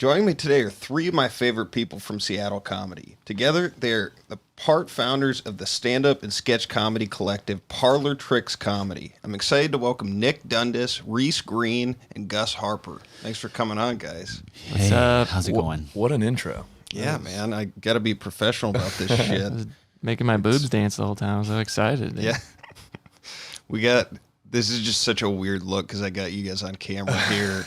Joining me today are three of my favorite people from Seattle comedy. Together, they're the part founders of the stand-up and sketch comedy collective Parlor Tricks Comedy. I'm excited to welcome Nic Dundas, Reece Green, and Gus Harper. Thanks for coming on, guys. What's up? How's it going? What an intro. Yeah, man, I got to be professional about this shit. I was making my boobs dance the whole time. I was so excited. Yeah. This is just such a weird look because I got you guys on camera here.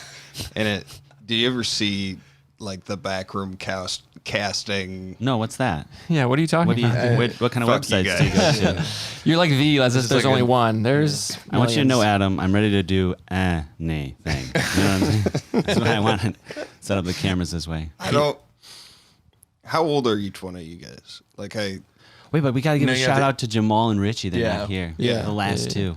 And did you ever see like the backroom casting? No, what's that? Yeah, what are you talking about? What kind of websites do you go to? You're like as if there's only one. There's I want you to know, Adam, I'm ready to do nay thing. You know what I'm saying? That's why I want to set up the cameras this way. How old are each one of you guys? Wait, but we got to give a shout out to Jamal and Richie. They're not here. Yeah. The last two.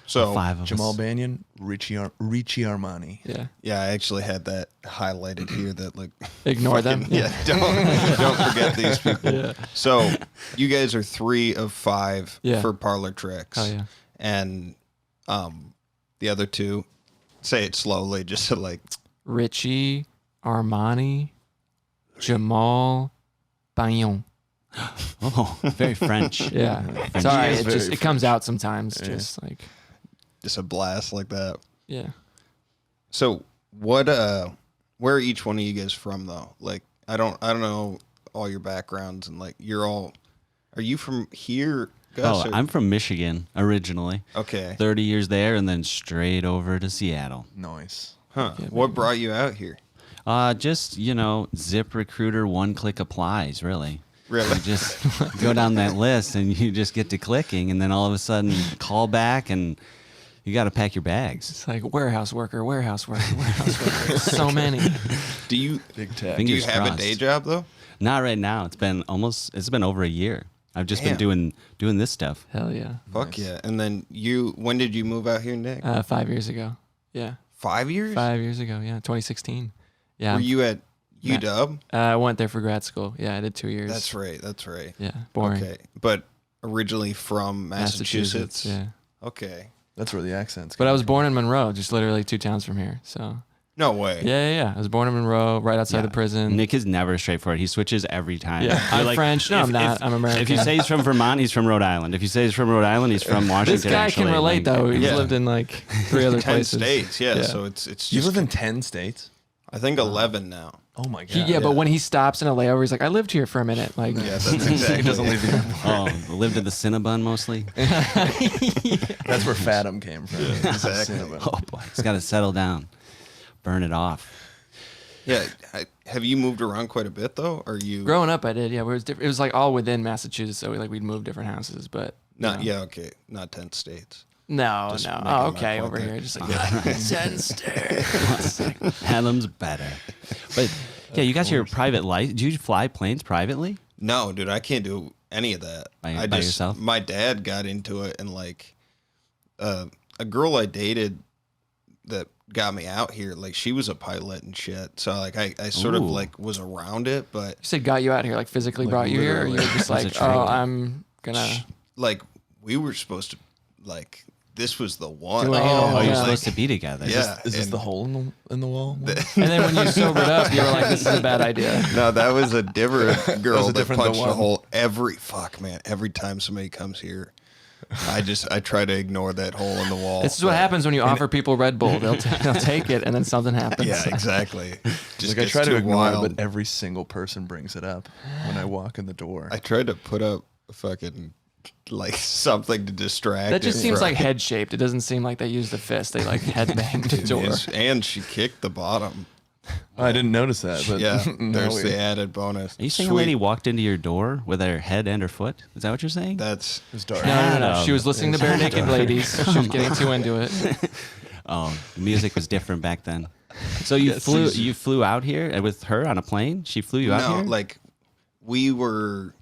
So five of Jamal us. Banyan, Richie Armani. Yeah. Yeah, I actually had that highlighted here. That Ignore them. Yeah, don't forget these people. Yeah. So you guys are 3 of 5 for Parlor Tricks. Oh yeah. And the other 2, say it slowly, just to Richie, Armani, Jamal, Banyon. Oh, very French. Yeah. French. Sorry, It it comes out sometimes. Yeah. Just like just a blast like that. yeah. So where are each one of you guys from though? I don't know all your backgrounds and are you from here, Gus? I'm from Michigan originally. Okay. 30 years there and then straight over to Seattle. Nice. Huh. Yeah, What brought you out here? Just, Zip Recruiter, one-click applies, really. Really? You just go down that list and you just get to clicking and then all of a sudden call back and you got to pack your bags. It's like warehouse worker. So many. Do you Big tech. do you Fingers have a crossed. day job though? Not right now. It's been over a year. I've just been doing this stuff. Hell yeah. Fuck yeah. And then when did you move out here, Nick? 5 years ago. Yeah. 5 years? 5 years ago. Yeah. 2016. Yeah. Were you at UW? I went there for grad school. Yeah, I did 2 years. That's right. Yeah, boring. Okay. But originally from Massachusetts? Yeah. Okay. That's where the accent's But I was born in Monroe, just literally 2 towns from here. So No way. yeah. I was born in Monroe, right outside the prison. Nick is never straightforward. He switches every time. Yeah, You're I'm French. No, I'm not. I'm American. If you say he's from Vermont, he's from Rhode Island. If you say he's from Rhode Island, he's from Washington. This guy actually. can relate though. He's Yeah. lived in 3 other 10 places. states, yeah. Yeah. So it's just You live in 10 states? I think 11 now. Oh my God. Yeah, but when he stops in a layover, he's like, I lived here for a minute. Yeah, that's exactly. He doesn't leave the airport. Oh, lived at the Cinnabon mostly. That's where Fathom came from. exactly. Cinnabon. Oh boy, he's got to settle down, burn it off. Yeah. Have you moved around quite a bit though? Or you Growing up, I did. Yeah, it was all within Massachusetts, so we'd move different houses, but Not okay. Not 10 states. No. Just making Oh, my okay, point over there. here, just like 10 stairs. Adam's better. But yeah, you got your private life. Do you fly planes privately? No, dude, I can't do any of that. By I just yourself? My dad got into it and a girl I dated that got me out here, she was a pilot and shit. So I sort of Ooh. was around it, but You said got you out here, physically brought you here, or you were just That's a like, trick. oh, I'm gonna. we were supposed to this was the one. Do it. Oh, Oh, you're yeah. supposed to be together. Yeah. Is this and- the hole in the wall? And then when you sobered up, you were like, this is a bad idea. No, that was a different girl that different punched the a one. hole every time somebody comes here. I try to ignore that hole in the wall. This is what happens when you offer people Red Bull. They'll take it, and then something happens. Yeah, exactly. Just I gets try to too ignore wild. it, but every single person brings it up when I walk in the door. I tried to put up a fucking something to distract. That just it seems from- like head shaped. It doesn't seem like they used a fist. They head banged the door. And she kicked the bottom. I didn't notice that. But Yeah, no, there's the added bonus. Are you saying a Sweet. lady walked into your door with her head and her foot? Is that what you're saying? That's it was dark. No. She was listening to Bare Naked Ladies. She was getting too into it. Oh, the music was different back then. So you flew out here with her on a plane? She flew you out here? we were.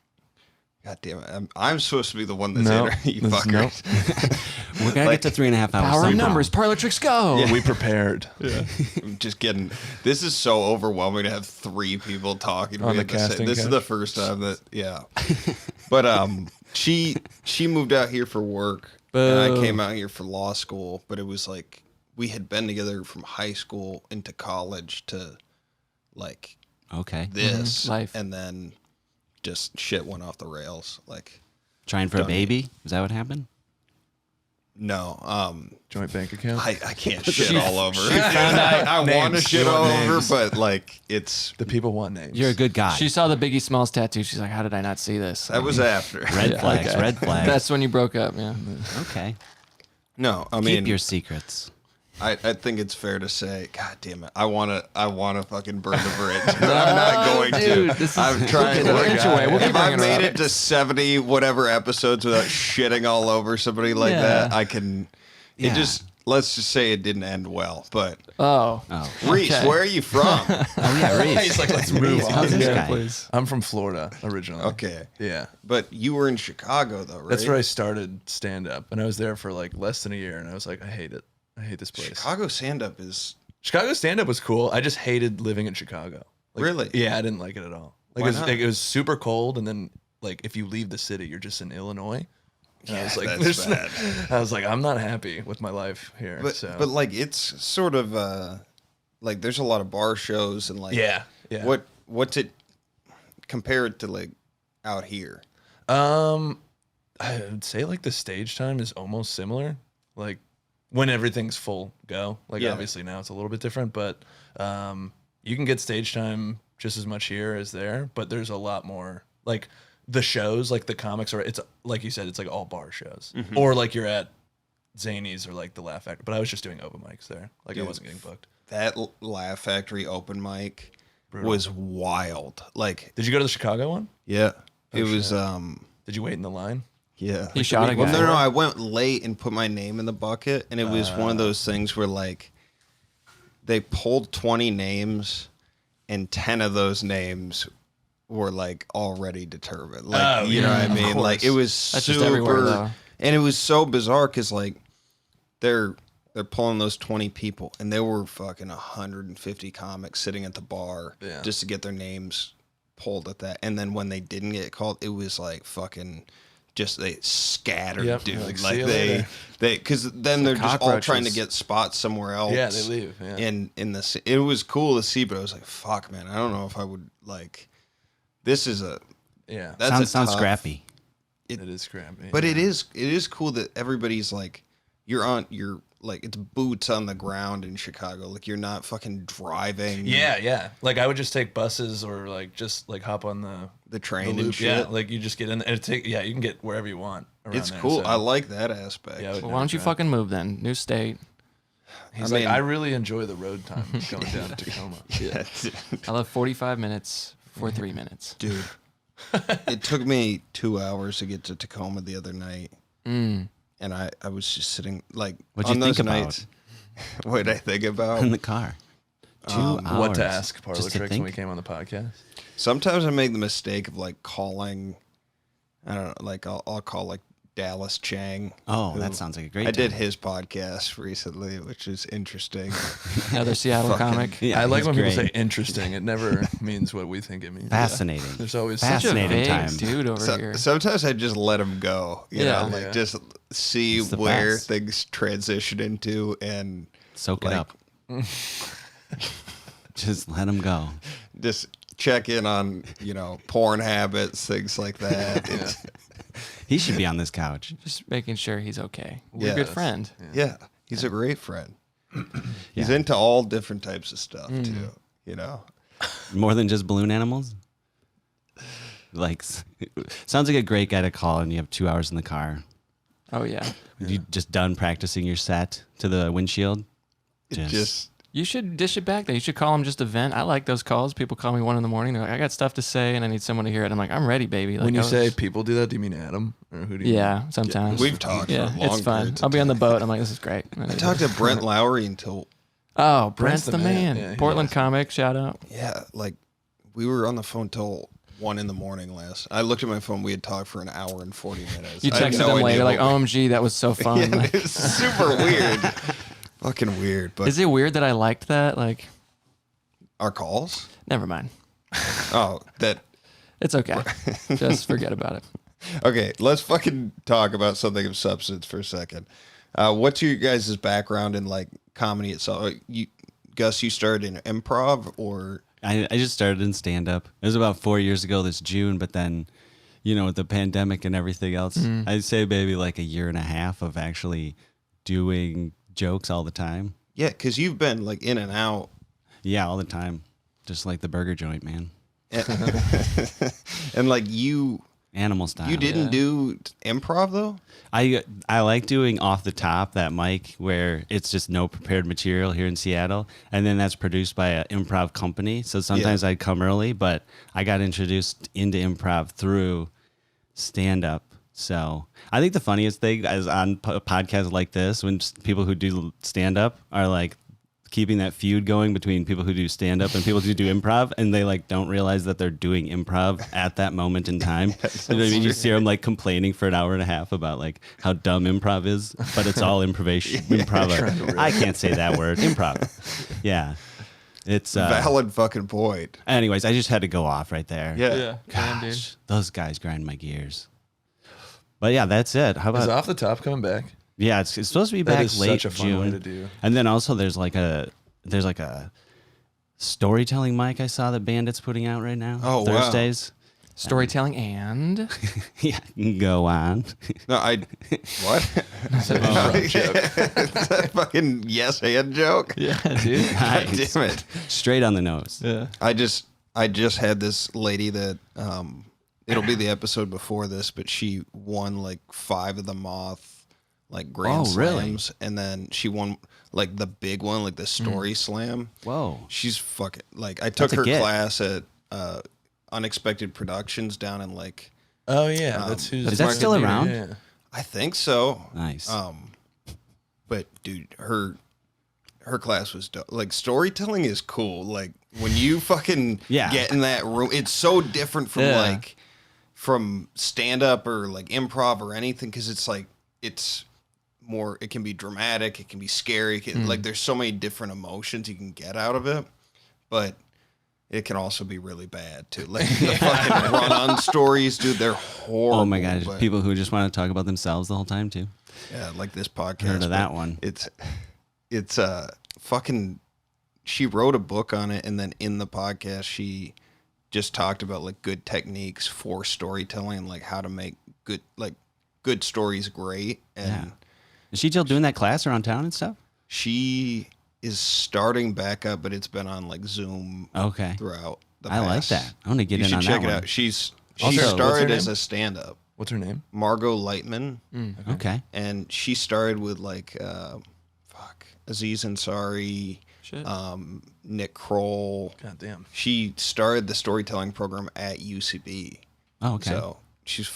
God damn it! I'm supposed to be the one that's No, in her. You this- fuckers. We're gonna get to 3.5 hours. Power of somehow. numbers. Parlor tricks go. We prepared. I'm just kidding. This is so overwhelming to have 3 people talking to On me the at the same. casting This is couch? the first time that But she moved out here for work, and I Boo. came out here for law school. But it was we had been together from high school into college to like okay, this, Life. and then just shit went off the rails. Like trying for a baby. Is that what happened? No, Joint bank account. I can't shit all over. I want to shit all over, but like it's the people want names. You're a good guy. She saw the Biggie Smalls tattoo. She's like, how did I not see this? that was after. Red flags. Okay. Red flags. That's when you broke up, yeah. Okay. No, I mean Keep your secrets. I think it's fair to say, God damn it, I wanna fucking burn the bridge. I'm not going dude, to. I'm trying to. We'll inch away. We'll keep If I bringing her made up. it to 70 whatever episodes without shitting all over somebody like that, I can. Yeah. It just let's just say it didn't end well. But Oh. Reece, Okay. were you from? Oh yeah, Reece. He's like, let's move on. How's this Yeah, guy? please. I'm from Florida originally. Okay, Yeah. but you were in Chicago though, right? That's where I started stand up, and I was there for like less than a year, and I was like, I hate it. I hate this place. Chicago stand-up is Chicago stand up was cool. I just hated living in Chicago. Like, Really? Yeah, I didn't like it at all. Like Why it was, not? like, it was super cold, and then like if you leave the city, you're just in Illinois. And I was like, that's there's bad. I was like, I'm not happy with my life here. But like it's sort of like there's a lot of bar shows and like yeah. what's it compared to like out here? I would say like the stage time is almost similar. Like when everything's full go. Like Yeah. obviously now it's a little bit different, but you can get stage time just as much here as there. But there's a lot more like the shows, like the comics are. It's like you said, it's like all bar shows, or like you're at Zany's or like the Laugh Factory. But I was just doing open mics there. Like I Dude. wasn't getting booked. That Laugh Factory open mic was wild. Like Did you go to the Chicago one? yeah, it was Did you wait in the line? yeah. He shot a guy. Well, no, I went late and put my name in the bucket, and it was one of those things where like they pulled 20 names, and 10 of those names were like already determined. Like you know what I mean? Like it was That's just everywhere, super, though. and it was so bizarre because like they're pulling those 20 people, and there were fucking 150 comics sitting at the bar just to get their names pulled at that, and then when they didn't get called, it was like fucking. Just they scattered, Yep. dude. Like, Like see you they, later. because then they're just all trying to cockroaches. get spots somewhere else. Yeah, they leave. Yeah. In this, it was cool to see, but I was like, "Fuck, man, I don't know if I would like." This is a Yeah. that's Sounds a tough, scrappy. It is scrappy. but it is cool that everybody's like, you're like it's boots on the ground in Chicago. Like you're not fucking driving. Yeah. Like I would just take buses or like just like hop on the train loop. and shit. Yeah, like you just get in and you can get wherever you want. Around It's there, cool. so- I like that aspect. Yeah, I would Well, why don't you drive. fucking move then? New state. He's I like, mean- I really enjoy the road time going down to Tacoma. Yeah, I love 45 minutes for 3 minutes. dude. It took me 2 hours to get to Tacoma the other night, and I was just sitting like What'd you on those think about? nights. What did I think about? In the car. 2 hours. What to ask Parlor Just to Tricks when we think? came on the podcast? Sometimes I make the mistake of like calling. I don't know, like I'll call like Dallas Chang. Oh, who- that sounds like a great I did time. his podcast recently, which is interesting. Another Seattle Fucking- comic. Yeah, I like he's when great. people say interesting. It never means what we think it means. Fascinating. There's always Such a Fascinating vague time. dude over here. Sometimes I just let him go. You Yeah. know, like Yeah. just see It's the where best. things transition into, and Soak it like, up. Just let him go. just check in on porn habits, things like that. It's- He should be on this couch. Just making sure he's okay. We're Yeah. a good friend. yeah, he's a great friend. He's Yeah. into all different types of stuff too. You know, More than just balloon animals? Like, sounds like a great guy to call, and you have 2 hours in the car. Oh, yeah. You just done practicing your set to the windshield? it just You should dish it back there. You should call him just a vent. I like those calls. People call me 1 a.m. They're like, I got stuff to say and I need someone to hear it. I'm like, I'm ready, baby. Like, When you I was- say people do that, do you mean Adam or who do you? yeah, sometimes. we've talked yeah, for long it's fun. periods of I'll be on the time. boat. I'm like, this is great. I talked to Brent Lowry until Oh, Brent's the man. Yeah, he Portland is. comic, shout out. like we were on the phone till 1 a.m. last. I looked at my phone. We had talked for an hour and 40 minutes. You I had texted no them idea later, like, what we- OMG, that was so fun. Yeah, Like, it was super weird. Fucking weird. But is it weird that I liked that? Like, our calls? never mind. Oh, that. It's okay. Just forget about it. Okay, let's fucking talk about something of substance for a second. What's your guys' background in like comedy itself? Gus, you started in improv or? I just started in stand-up. It was about 4 years ago this June, but then, with the pandemic and everything else, I'd say maybe like a year and a half of actually doing jokes all the time. Yeah, because you've been like in and out. Yeah, all the time. Just like the burger joint, man. And like you... Animal style. You didn't do improv, though? I like doing off the top, that mic where it's just no prepared material here in Seattle, and then that's produced by an improv company. So sometimes I'd come early, but I got introduced into improv through stand-up. So I think the funniest thing is on podcasts like this, when people who do stand-up are like keeping that feud going between people who do stand-up and people who do improv, and they like don't realize that they're doing improv at that moment in time. You know what I mean? You see them like complaining for an hour and a half about like how dumb improv is, but it's all improvisation. Improv. I can't say that word. Improv. Yeah. It's valid fucking point. Anyways, I just had to go off right there. Yeah. Gosh, those guys grind my gears. But yeah, that's it. How about Is Off the Top coming back? Yeah, it's supposed to be back late such a fun June. way to do. And then also there's like a storytelling mic I saw that Bandit's putting out right now. Oh, Thursdays. Wow. Storytelling and Yeah, go on. No, what? It's a fucking yes and joke. yeah, dude. God Nice. damn it. Straight on the nose. Yeah. I just had this lady that it'll be the episode before this, but she won like 5 of the Moth like grand slams, and then she won like the big one, like the story slam. Whoa. She's fucking like, I took her class at Unexpected Productions down in like, Oh yeah, that's who's. Is that still around? Yeah. I think so. Nice. But dude, her class was dope. Like, storytelling is cool. Like when you fucking get in that room, it's so different from like from stand up or like improv or anything, because it's like it's more, it can be dramatic, it can be scary, like there's so many different emotions you can get out of it, but it can also be really bad too. Like the fucking run-on stories, dude, they're horrible. Oh my gosh, people who just want to talk about themselves the whole time too. Yeah, like this podcast. Heard of that one? It's fucking. She wrote a book on it, and then in the podcast, she just talked about like good techniques for storytelling, like how to make good stories great. And is she still doing that class around town and stuff? She is starting back up, but it's been on like Zoom throughout the past. I like that. I want to get in on that. You should check it one. out. She Also, started as a stand-up. What's her name? Margot Lightman. Okay. And she started with like Aziz Ansari, Nick Kroll. God damn. She started the storytelling program at UCB. Oh, okay. So she's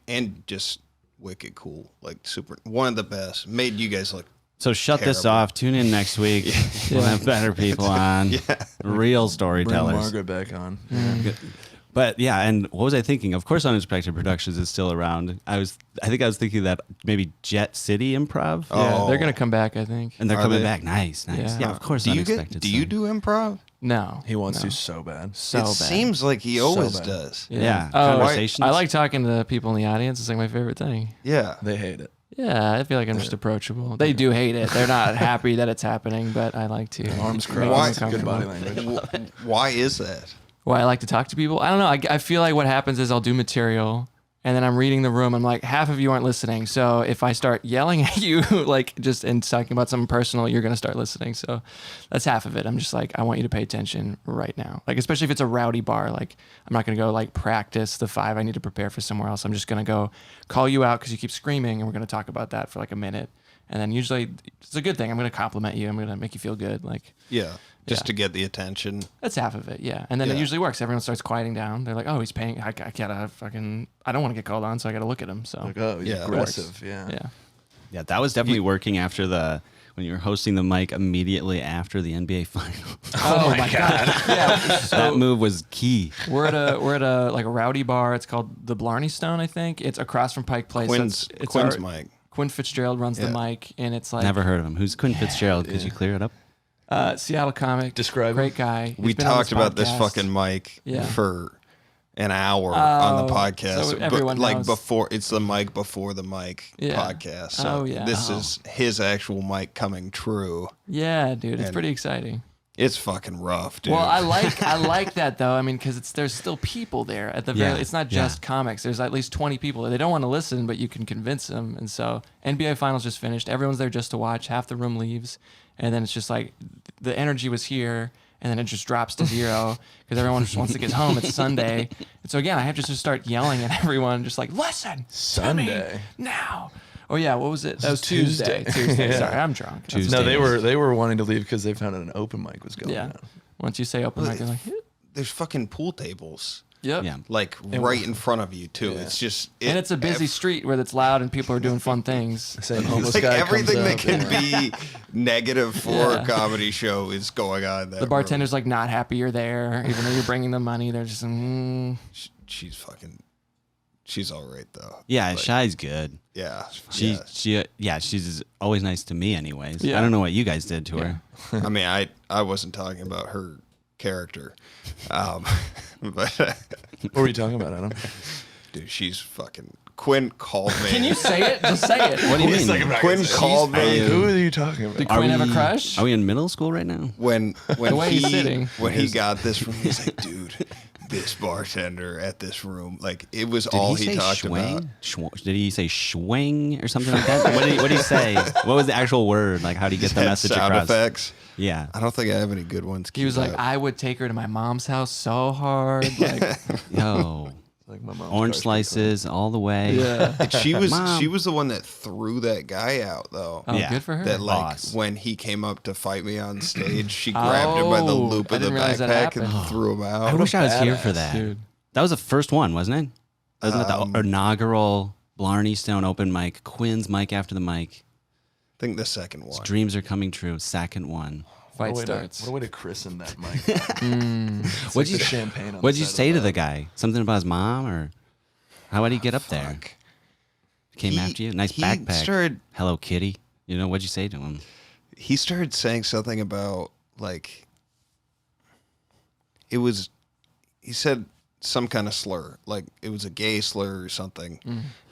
and just wicked cool, like super, one of the best. Made you guys look. So shut this off. Tune in next week. We'll have better people on. Real storytellers. Bring Margaret back on. But yeah, and what was I thinking? Of course, Unexpected Productions is still around. I think I was thinking that maybe Jet City Improv. Yeah, they're gonna come back, I think. And they're coming back. Nice. Yeah. Of course. Do you do improv? No, He wants to so bad. so It bad. seems like he always bad. does. Yeah. Oh, Conversations. I like talking to people in the audience. It's like my favorite thing. Yeah. They hate it. Yeah, I feel like I'm just approachable. They do hate it. They're not happy that it's happening, but I like to. Arms make them crossed. Good comfortable. body language. Why is that? Why I like to talk to people? I don't know. I feel like what happens is I'll do material, and then I'm reading the room. I'm like, half of you aren't listening. So if I start yelling at you, like just and talking about something personal, you're gonna start listening. So that's half of it. I'm just like, I want you to pay attention right now. Like especially if it's a rowdy bar. Like I'm not gonna go like practice the 5 I need to prepare for somewhere else. I'm just gonna go call you out because you keep screaming, and we're gonna talk about that for like a minute. And then usually it's a good thing. I'm gonna compliment you. I'm gonna make you feel good. Like Just to get the attention. that's half of it, yeah. And then it usually works. Everyone starts quieting down. They're like, "Oh, he's paying. I gotta fucking. I don't want to get called on, so I gotta look at him." So Like, oh, he's Yeah, it aggressive. Yeah. Yeah, that was definitely working after when you were hosting the mic immediately after the NBA final. Oh my god. Yeah. That move was key. We're at a like a rowdy bar. It's called the Blarney Stone, I think. It's across from Pike Place. Quinn's mic. Quinn Fitzgerald runs the mic, and it's like Never heard of him. Who's Quinn Fitzgerald? Could you clear it up? Seattle comic. Describe great him. guy. He's We been on talked about this podcast. fucking mic Yeah. for an hour on the Oh, podcast. so everyone like knows. before, it's the mic before the mic podcast. So Oh, yeah. this is his actual mic coming true. Yeah, dude, it's And- pretty exciting. It's fucking rough, dude. Well, I like that though. I mean, because there's still people there at the very. Yeah, It's not just comics. There's at least 20 people. They don't want to listen, but you can convince them. And so NBA Finals just finished. Everyone's there just to watch. Half the room leaves, and then it's just like the energy was here, and then it just drops to zero because everyone just wants to get home. It's Sunday, and so again, I have to just start yelling at everyone, just like listen, Sunday to me now. Oh yeah, what was it? That was Tuesday. Tuesday. Yeah. Sorry, I'm drunk. That's- Tuesday. No, they were wanting to leave because they found out an open mic was going Yeah. on. Once you say open mic, you're like, There's fucking pool tables, yep. Yeah. like right in front of you too. It's just, And it's a busy street where it's loud and people are doing fun things. Same homeless It's like guy everything comes that up. can be negative for Yeah. a comedy show is going on. In that The bartender's like not happy you're there, even though you're bringing them money. They're just, she's fucking, she's all right though. Yeah, Like, Shy's good. yeah. She's always nice to me anyways. Yeah. I don't know what you guys did to her. I mean, I wasn't talking about her character, but What were you talking about, Adam? dude, she's fucking. Quinn called me. can you say it? Just say it. What do you mean? Quinn called me Who are you talking about? Did Quinn have a crush? Are we in middle school right now? when The way he's sitting. when he got this from me. He's like, dude, this bartender at this room, like it was all he talked about. Did he say schwing or something like that? What did he say? What was the actual word? Like, how do you get the Had message sound across? effects. Yeah. I don't think I have any good ones. He was queued like, up. I would take her to my mom's house so hard. Like, Yo. Like my mom's Orange crush. slices all the way. yeah. And she was Mom. she was the one that threw that guy out though. Oh, Yeah. good for her. That like Boss. when he came up to fight me on stage, she grabbed him by the Oh, loop I of the didn't realize that backpack and happened. threw him out. I wish I was here badass, for that. Dude. That was the first one, wasn't it? Wasn't that the inaugural Blarney Stone open mic? Quinn's mic after the mic. I think the second one. Dreams are coming true. Second one. Fight What a way starts. what a way to christen that mic. It's What'd like you- the champagne? On What'd the you side say of to the guy? Something about his mom, or how did he get up there? Fuck. Came He- after you. Nice he backpack. started- Hello Kitty. You know what'd you say to him? He started saying something about like it was. He said some kind of slur, like it was a gay slur or something.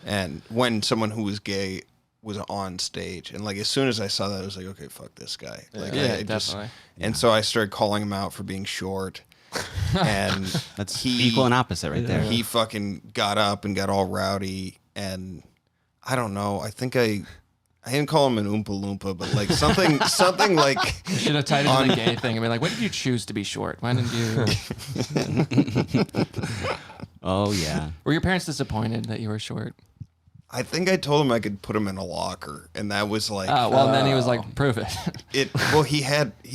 And when someone who was gay was on stage, and like as soon as I saw that, I was like, okay, fuck this guy. Like, Yeah, I just- definitely. and so I started calling him out for being short. And That's he equal and opposite right there. he fucking got up and got all rowdy, and I don't know. I think I didn't call him an Oompa Loompa, but like something like You should have tied it to the gay thing and be like, when did you choose to be short? Why didn't you? Oh yeah. Were your parents disappointed that you were short? I think I told him I could put him in a locker, and that was like Oh, well, then he was like, prove it. it. Well, he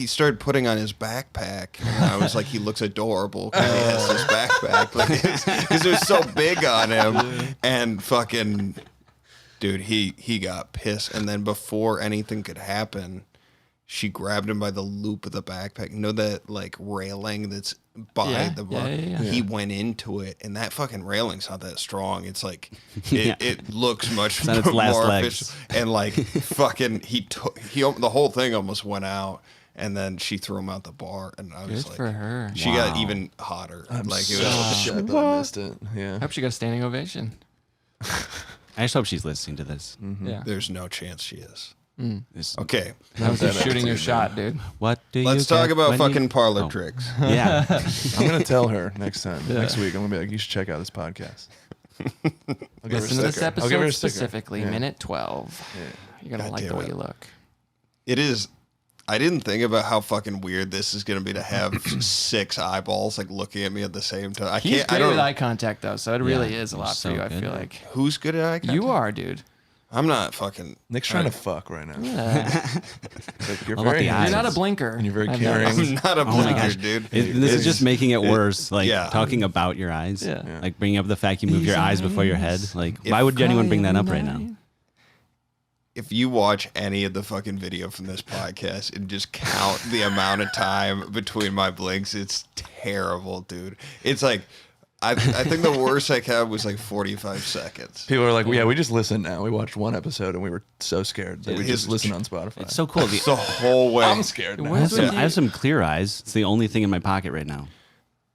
started putting on his backpack, and I was like, he looks adorable because he has this backpack, because it was so big on him, and fucking dude, he got pissed, and then before anything could happen, she grabbed him by the loop of the backpack. You know that like railing that's by Yeah, the bar? yeah. He went into it, and that fucking railing's not that strong. It's like Yeah. it looks much on its last more legs. efficient. And like fucking he the whole thing almost went out, and then she threw him out the bar, and I was Good like, for her. she got Wow. even hotter. I'm like so it was upset that I missed it. Yeah. I hope she got a standing ovation. I just hope she's listening to this. Yeah. there's no chance she is. This- Okay, That was just shooting your shot, dude. What do you let's talk get about when you- fucking parlor Oh. tricks. Yeah. I'm gonna tell her next time. Next week, I'm gonna be like, you should check out this podcast. I'll give her a Listen to this sticker. I'll give her episode a sticker. specifically, Yeah. minute 12. You're going to God like the damn way it. you look. It is. I didn't think about how fucking weird this is going to be to have 6 eyeballs like looking at me at the same time. I He's can't. I great with don't. eye contact, though, so it really Yeah, is a lot he's for so you, I good. feel like. Who's good at eye contact? You are, dude. I'm not fucking. Nick's trying to fuck right now. Like, you're How about very the You're eyes? not a blinker. And you're very I've caring. noticed. I'm not a Oh my blinker, gosh. dude. This is just making it worse. Like yeah. talking about your eyes. Yeah. Yeah. Like bringing up the fact you move your eyes before your head. Like, If- why would anyone bring that up right now? If you watch any of the fucking video from this podcast and just count the amount of time between my blinks, it's terrible, dude. It's like. I think the worst I had was like 45 seconds. People are like, yeah, we just listened now. We watched one episode and we were so scared that we His- just listened on Spotify. It's so cool. The whole way. I'm scared now. Where's I have some clear eyes. It's the only thing in my pocket right now.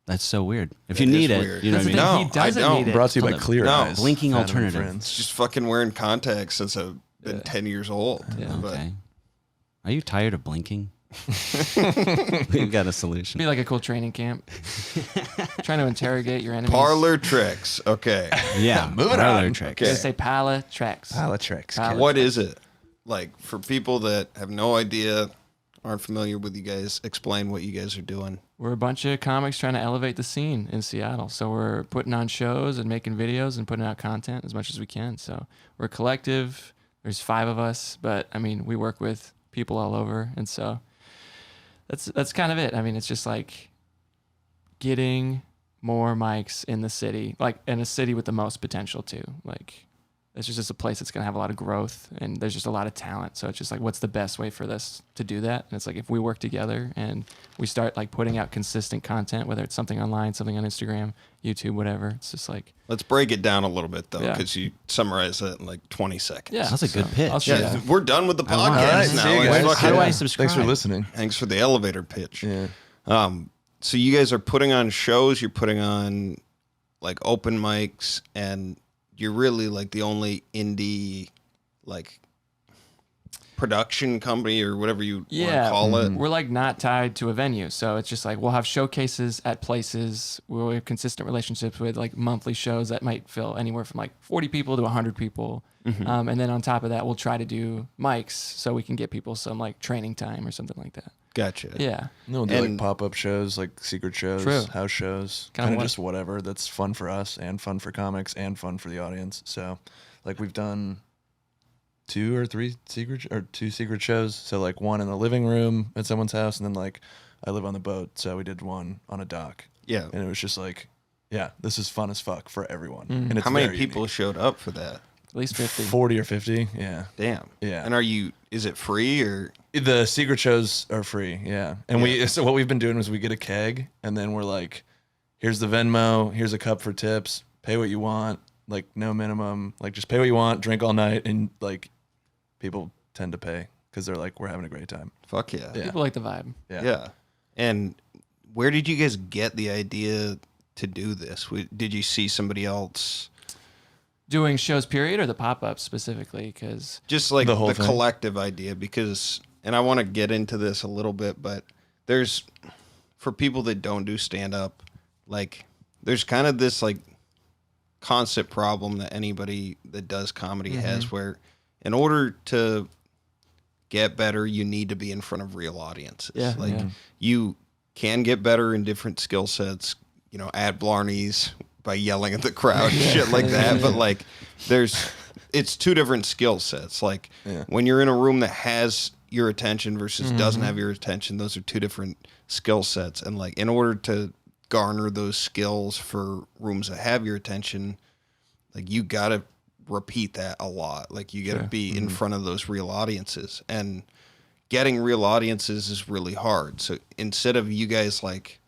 That's so weird. If you That is need it, weird. you know That's what the I thing, mean? No, he doesn't I don't. need it. Brought to you by Hold on. Clear No. Eyes. Blinking Phantom and alternative. Friends. Just fucking wearing contacts since I've been 10 years old. Yeah. But Okay. Are you tired of blinking? We've got a solution. Be like a cool training camp. Trying to interrogate your enemies. Parlor tricks. Okay. Yeah, Moving parlor on. tricks. Okay. Just say Pala Trex. tricks. Pilot. What is it? Like, for people that have no idea, aren't familiar with you guys, explain what you guys are doing. We're a bunch of comics trying to elevate the scene in Seattle. So we're putting on shows and making videos and putting out content as much as we can. So we're a collective. There's 5 of us, but I mean, we work with people all over. And so that's kind of it. I mean, it's just like getting more mics in the city, like in a city with the most potential too. Like, it's just a place that's going to have a lot of growth, and there's just a lot of talent. So it's just like, what's the best way for this to do that? And it's like, if we work together and we start like putting out consistent content, whether it's something online, something on Instagram, YouTube, whatever, it's just like, Let's break it down a little bit, though, Yeah. because you summarize it in like 20 seconds. yeah. That's a good pitch. I'll show Yeah, you. we're done with the I want podcast it. All right, now. see you Let's guys. fucking- How do I Thanks subscribe? for listening. Thanks for the elevator pitch. Yeah. So you guys are putting on shows, you're putting on like open mics, and you're really like the only indie like production company or whatever you want to Yeah, call it. we're like not tied to a venue, so it's just like we'll have showcases at places where we have consistent relationships with like monthly shows that might fill anywhere from like 40 people to 100 people, and then on top of that, we'll try to do mics so we can get people some like training time or something like that. Gotcha. Yeah, No, we'll do like And- pop-up shows, like secret shows, True. house shows, Kinda kind of what- just whatever that's fun for us and fun for comics and fun for the audience. So, like we've done 2 or 3 two secret shows. So like one in the living room at someone's house, and then like I live on the boat, so we did one on a dock, Yeah. and it was just like, yeah, this is fun as fuck for everyone. Mm. And it's How many very people unique. showed up for that? at least 50. 40 or 50, yeah. Damn. Yeah. And is it free or? The secret shows are free, yeah. And so what we've been doing is we get a keg, and then we're like, here's the Venmo, here's a cup for tips, pay what you want, like no minimum, like just pay what you want, drink all night, and like people tend to pay because they're like, we're having a great time. Fuck yeah. Yeah. People like the vibe. Yeah. And where did you guys get the idea to do this? Did you see somebody else? Doing shows, period, or the pop-ups specifically? Because Just like The the, whole thing. collective idea, because, and I want to get into this a little bit, but for people that don't do stand up, like, there's kind of this like constant problem that anybody that does comedy has, where in order to get better, you need to be in front of real audiences. Yeah. Like, Yeah. you can get better in different skill sets, at Blarney's by yelling at the crowd and shit like that. But like, it's 2 different skill sets. Like, Yeah. when you're in a room that has your attention versus doesn't have your attention, those are 2 different skill sets. And like, in order to garner those skills for rooms that have your attention, like, you gotta repeat that a lot. Like, you gotta be in front of those real audiences, and getting real audiences is really hard. So instead of you guys like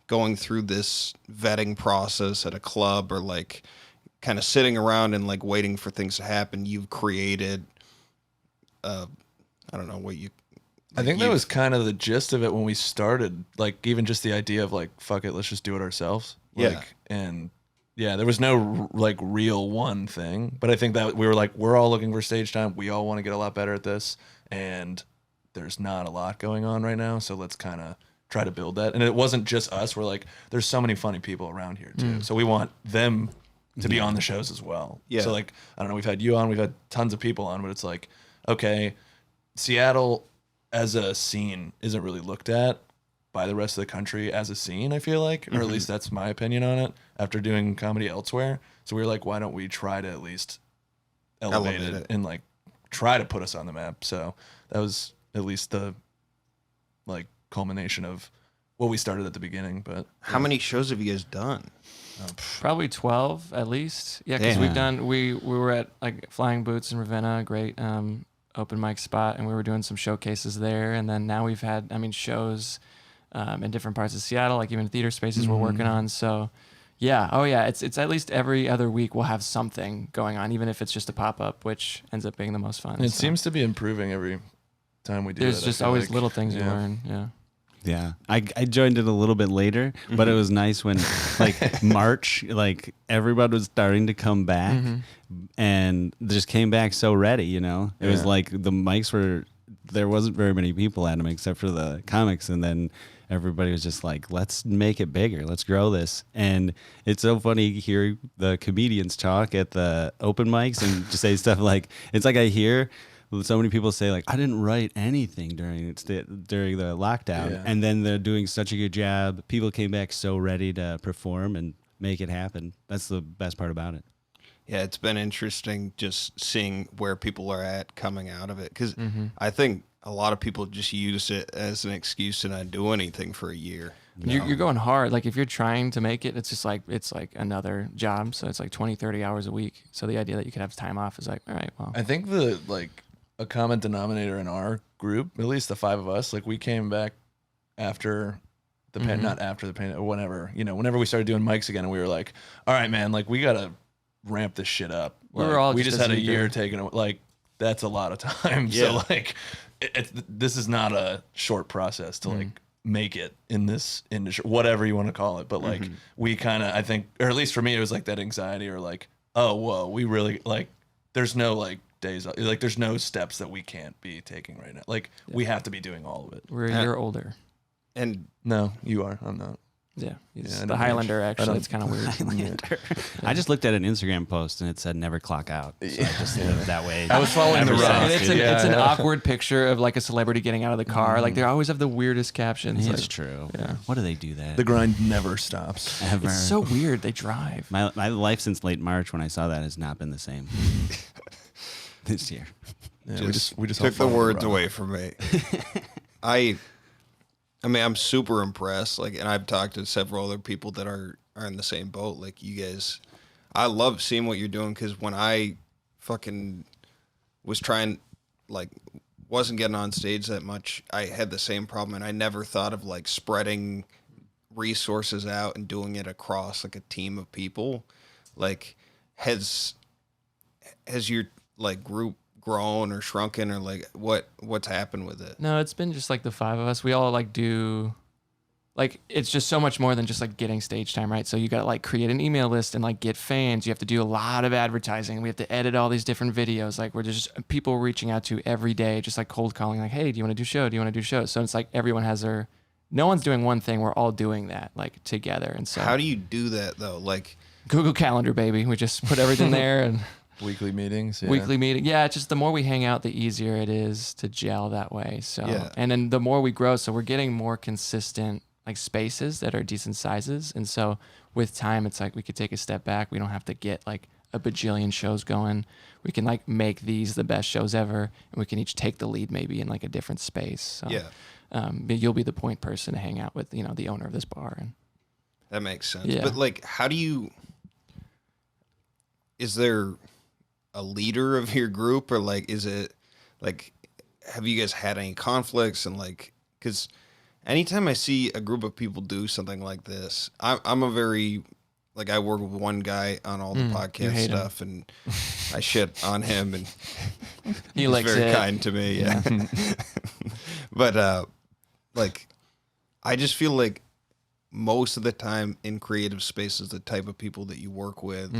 going through this vetting process at a club, or like kind of sitting around and like waiting for things to happen, you've created I don't know what you I think that was kind of the gist of it when we started, like even just the idea of like, fuck it, let's just do it ourselves. Like, Yeah. And yeah, there was no like real one thing, but I think that we were like, we're all looking for stage time. We all want to get a lot better at this, and there's not a lot going on right now. So let's kind of try to build that. And it wasn't just us. We're like, there's so many funny people around here too. So we want them to be on the shows as well. Yeah. So like, I don't know, we've had you on, we've had tons of people on, but it's like, okay, Seattle as a scene isn't really looked at by the rest of the country as a scene, I feel like, or at least that's my opinion on it after doing comedy elsewhere. So we were like, why don't we try to at least elevate it and like try to put us on the map? So that was at least the like culmination of what we started at the beginning. But how many shows have you guys done? probably 12 at least. Yeah, because Damn. we've done, we were at like Flying Boots in Ravenna, great open mic spot, and we were doing some showcases there. And then now we've had, shows in different parts of Seattle, like even theater spaces we're working on. So yeah, it's at least every other week we'll have something going on, even if it's just a pop-up, which ends up being the most fun. it So seems to be improving every time we do there's it. I just feel always like. little things you Yeah. learn. Yeah. Yeah, I joined it a little bit later, but it was nice when like March, like everybody was starting to come back and just came back so ready, It was Yeah. like the mics were there wasn't very many people at them except for the comics, and then everybody was just like, let's make it bigger, let's grow this. And it's so funny hearing the comedians talk at the open mics and just say stuff like, it's like I hear so many people say like, I didn't write anything during the lockdown, and then they're doing such a good job. People came back so ready to perform and make it happen. That's the best part about it. Yeah, it's been interesting just seeing where people are at coming out of it, because I think a lot of people just use it as an excuse to not do anything for a year. You're going hard. Like if you're trying to make it, it's like another job. So it's like 20, 30 hours a week. So the idea that you could have time off is like, all right, well. I think a common denominator in our group, at least the 5 of us, like we came back after the not after the pandemic, or whenever we started doing mics again, and we were like, all right, man, like we gotta ramp this shit up. Like, we just had a year taken away. Like that's a lot of time. Yeah. So like, this is not a short process to like make it in this industry, whatever you want to call it. But like we kind of, I think, or at least for me, it was like that anxiety, or like, oh, whoa, we really like. There's no like days, like there's no steps that we can't be taking right now. Like we have to be doing all of it. We're a year older. And no, you are. I'm not. Yeah, he's the Highlander. Actually, it's kind of weird. I just looked at an Instagram post and it said never clock out. So I just lived that way. I was following the route. It's an awkward picture of like a celebrity getting out of the car. Like they always have the weirdest captions. It's like, true. Yeah. What do they do that? The grind never stops. Ever. It's so weird. They drive. My life since late March when I saw that has not been the same this year. Yeah, we just took the words away from me. I mean, I'm super impressed. Like, and I've talked to several other people that are in the same boat. Like you guys, I love seeing what you're doing, because when I fucking was trying, like, wasn't getting on stage that much, I had the same problem, and I never thought of like spreading resources out and doing it across like a team of people. Like, has your like group grown or shrunken, or like what's happened with it? No, it's been just like the 5 of us. We all like do, like, it's just so much more than just like getting stage time, right? So you got to like create an email list and like get fans. You have to do a lot of advertising. We have to edit all these different videos. Like we're just people reaching out to every day, just like cold calling, like, hey, do you want to do show? Do you want to do show? So it's like everyone has no one's doing one thing. We're all doing that like together. And so how do you do that though? Like Google Calendar, baby. We just put everything there and weekly meetings. Yeah. Weekly meeting. Yeah, it's just the more we hang out, the easier it is to gel that way. So, yeah. And then the more we grow, so we're getting more consistent like spaces that are decent sizes. And so with time, it's like we could take a step back. We don't have to get like a bajillion shows going. We can like make these the best shows ever, and we can each take the lead maybe in like a different space. So, yeah. But you'll be the point person to hang out with, the owner of this bar. And that makes sense. Yeah. But like, is there a leader of your group, or like, is it like, have you guys had any conflicts? And like, because anytime I see a group of people do something like this, I'm a very, like, I work with one guy on all the podcast stuff, and I shit on him, and he's very kind to me. Yeah. But like, I just feel like most of the time in creative spaces, the type of people that you work with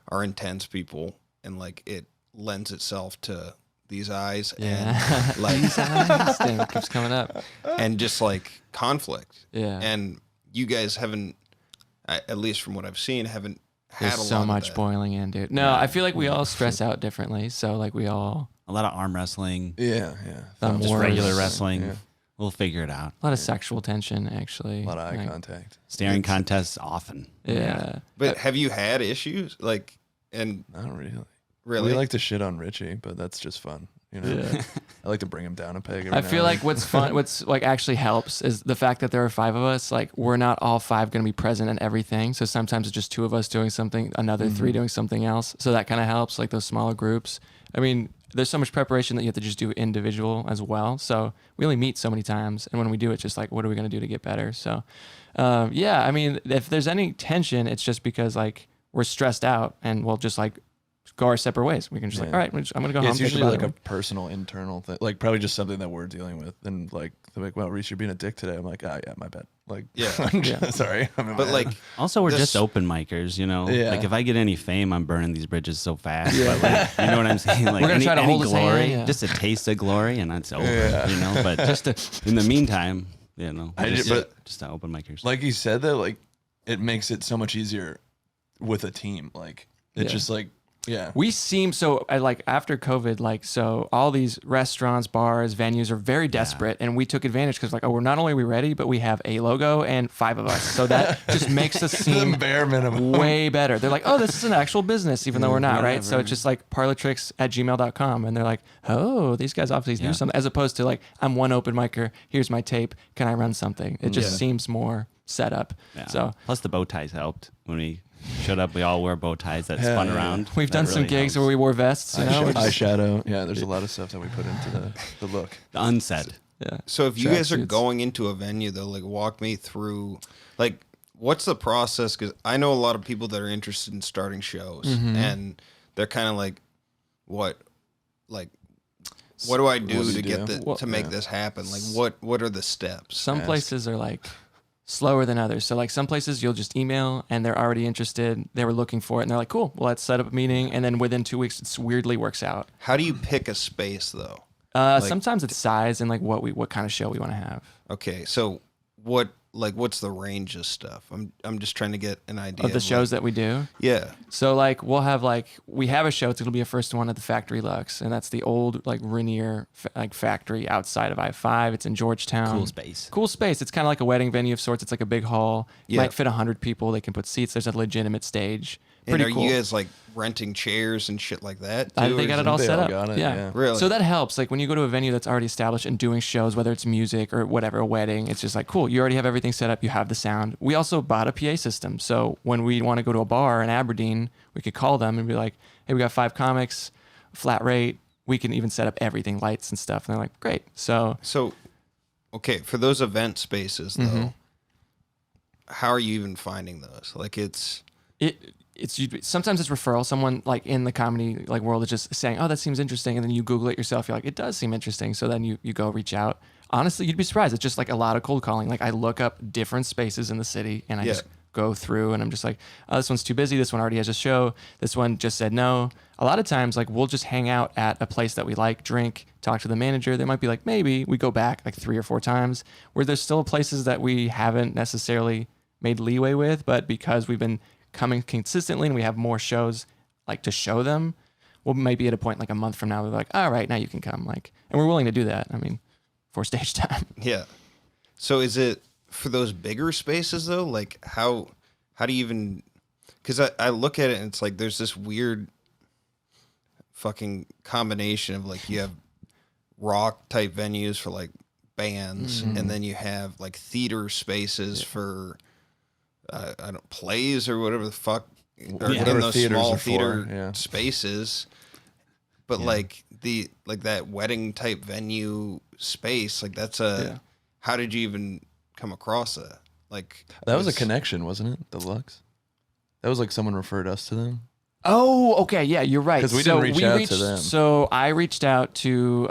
are intense people. And like it lends itself to these eyes and like these eyes. Damn, it keeps coming up. And just like conflict. Yeah. And you guys haven't, at least from what I've seen, haven't had There's a so lot much of that. Boiling in, dude. No, I feel like we all stress out differently. So like we all A lot of arm wrestling. Yeah. Just wars. regular wrestling. Yeah. We'll figure it out. A lot of sexual tension, actually. A lot of eye Like, contact. Staring contests often. Yeah. But have you had issues? Like, and Not really. really? We like to shit on Richie, but that's just fun. Yeah. I like to bring him down a peg. I feel like what's like actually helps is the fact that there are 5 of us. Like we're not all 5 going to be present in everything. So sometimes it's just 2 of us doing something, another 3 doing something else. So that kind of helps, like those smaller groups. I mean, there's so much preparation that you have to just do individual as well. So we only meet so many times. And when we do, it's just like, what are we going to do to get better? So yeah, I mean, if there's any tension, it's just because like we're stressed out and we'll just like go our separate ways. We can just like, all right, I'm going to go home. It's think usually about like it. a personal, internal thing. Like probably just something that we're dealing with. And like, they're like, wow, Reece, you're being a dick today. I'm like, oh yeah, my bad. Like, Yeah. sorry. I'm in But my like, head. Also, we're This- just open micers, you know. Yeah. Like if I get any fame, I'm burning these bridges so fast. But like, you know what I'm saying? Like We're gonna try to any hold his glory, hand, yeah. just a taste of glory, and that's over. Yeah. You know. But just in the meantime, you know, but just open micers. like you said, though, like it makes it so much easier with a team. Like it's Yeah. just like, yeah. We seem so like after COVID, like so all these restaurants, bars, venues are very desperate, and we took advantage because like, oh, we're not only are we ready, but we have a logo and 5 of us, so that just makes us the seem bare minimum. way better. They're like, oh, this is an actual business, even though we're not, right? So whatever. it's just like parlortricks@gmail.com, and they're like, oh, these guys obviously do Yeah. something, as opposed to like, I'm one open micer, here's my tape, can I run something? It just Yeah. seems more set up. Yeah. So Plus the bow ties helped when we showed up. We all wore bow ties that spun Yeah. around. we've That done some really gigs helps. where we wore vests, you know? We're just- Eyeshadow. Yeah, there's a lot of stuff that we put into the look. The unsaid. yeah. so if you guys are Tracksuits. going into a venue though, like walk me through, like, what's the process? Because I know a lot of people that are interested in starting shows, and they're kind of like, what do I do What do to you get do? to make this happen? Like, what are the steps? Some Ask. places are like slower than others. So like some places you'll just email and they're already interested. They were looking for it and they're like, cool, well, let's set up a meeting. And then within 2 weeks, it weirdly works out. How do you pick a space though? Sometimes it's size and like what kind of show we want to have. Okay, so what's the range of stuff? I'm just trying to get an idea Of the shows that we do. Yeah. So like we have a show. It'll be a first one at the Factory Lux, and that's the old like Rainier factory outside of I-5. It's in Georgetown. Cool space. Cool space. It's kind of like a wedding venue of sorts. It's like a big hall. Yeah. Might fit 100 people. They can put seats. There's a legitimate stage. And Pretty are cool. you guys like renting chairs and shit like that? I too, think they or got is it all they set all up. got it, yeah. Really? So that helps. Like when you go to a venue that's already established and doing shows, whether it's music or whatever, a wedding, it's just like, cool, you already have everything set up. You have the sound. We also bought a PA system. So when we want to go to a bar in Aberdeen, we could call them and be like, hey, we got 5 comics, flat rate. We can even set up everything, lights and stuff. And they're like, great. So okay, for those event spaces though, Mm-hmm. how are you even finding those? Like it's sometimes it's referral. Someone like in the comedy like world is just saying, "Oh, that seems interesting," and then you Google it yourself. You're like, "It does seem interesting." So then you go reach out. Honestly, you'd be surprised. It's just like a lot of cold calling. Like I look up different spaces in the city, and I Yeah. just go through, and I'm just like, "Oh, this one's too busy. This one already has a show. This one just said no." A lot of times, like we'll just hang out at a place that we like, drink, talk to the manager. They might be like, maybe we go back like 3 or 4 times. Where there's still places that we haven't necessarily made leeway with, but because we've been coming consistently and we have more shows like to show them, we'll maybe at a point like a month from now we're like, all right, now you can come, like, and we're willing to do that. I mean, for stage time. yeah. So is it for those bigger spaces though? Like how do you even? Because I look at it and it's like there's this weird fucking combination of like you have rock type venues for like bands, and then you have like theater spaces for I don't plays or whatever the fuck, or Yeah. in Whatever those theaters small are for, theater yeah. spaces. But like that wedding type venue space, like that's Yeah. how did you even come across that? Like That was a connection, wasn't it? The Lux. That was like someone referred us to them. Oh, okay, yeah, you're right. 'Cause we didn't reach out to them. So I reached out to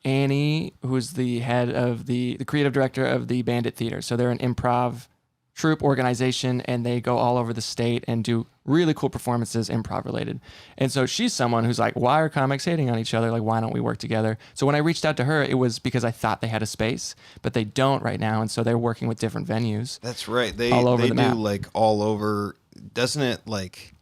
Annie, who's the head of the creative director of the Bandit Theater. So they're an improv troupe organization, and they go all over the state and do really cool performances, improv related. And so she's someone who's like, why are comics hating on each other? Like, why don't we work together? So when I reached out to her, it was because I thought they had a space, but they don't right now. And so they're working with different venues. That's right. They all over they the do map. like all over. Doesn't it like?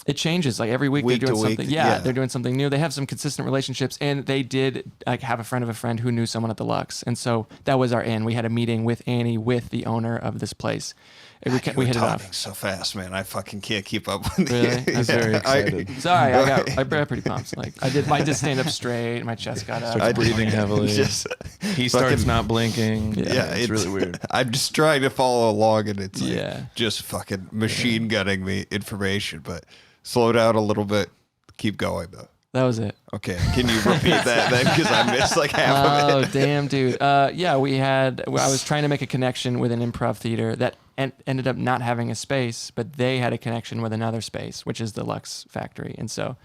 It changes like every week. Week they're doing to week, something. Yeah, yeah. they're doing something new. They have some consistent relationships, and they did like have a friend of a friend who knew someone at the Lux, and so that was our in. We had a meeting with Annie, with the owner of this place. And we You're hit it talking off. so fast, man. I fucking can't keep up with Really? you. I'm very excited. Sorry, I got pretty pumped. Like I did stand up straight. My chest got up. Starts breathing heavily. Just, He starts fucking- not blinking. yeah, it's really weird. I'm just trying to follow along, and it's like Yeah. just fucking machine gunning me information. But slow down a little bit. Keep going though. That was it. Okay, can you repeat that then? Because I missed like half of Oh it. damn, dude. Yeah, I was trying to make a connection with an improv theater that ended up not having a space, but they had a connection with another space, which is the Lux Factory, and so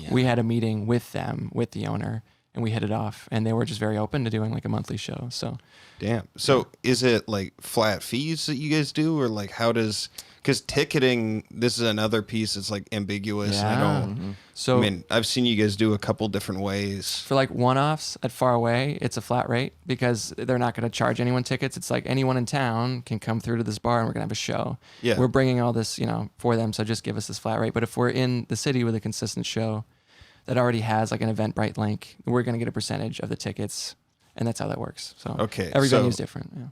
we had a meeting with them, with the owner, and we hit it off. And they were just very open to doing like a monthly show. So Damn. So is it like flat fees that you guys do, or like how does? Because ticketing, this is another piece that's like ambiguous. And I don't. So I mean, I've seen you guys do a couple different ways. for like one-offs at Far Away, it's a flat rate because they're not going to charge anyone tickets. It's like anyone in town can come through to this bar and we're going to have a show. Yeah. We're bringing all this, for them. So just give us this flat rate. But if we're in the city with a consistent show that already has like an Eventbrite link, we're going to get a percentage of the tickets. And that's how that works. So Okay, every so- venue's different. Yeah.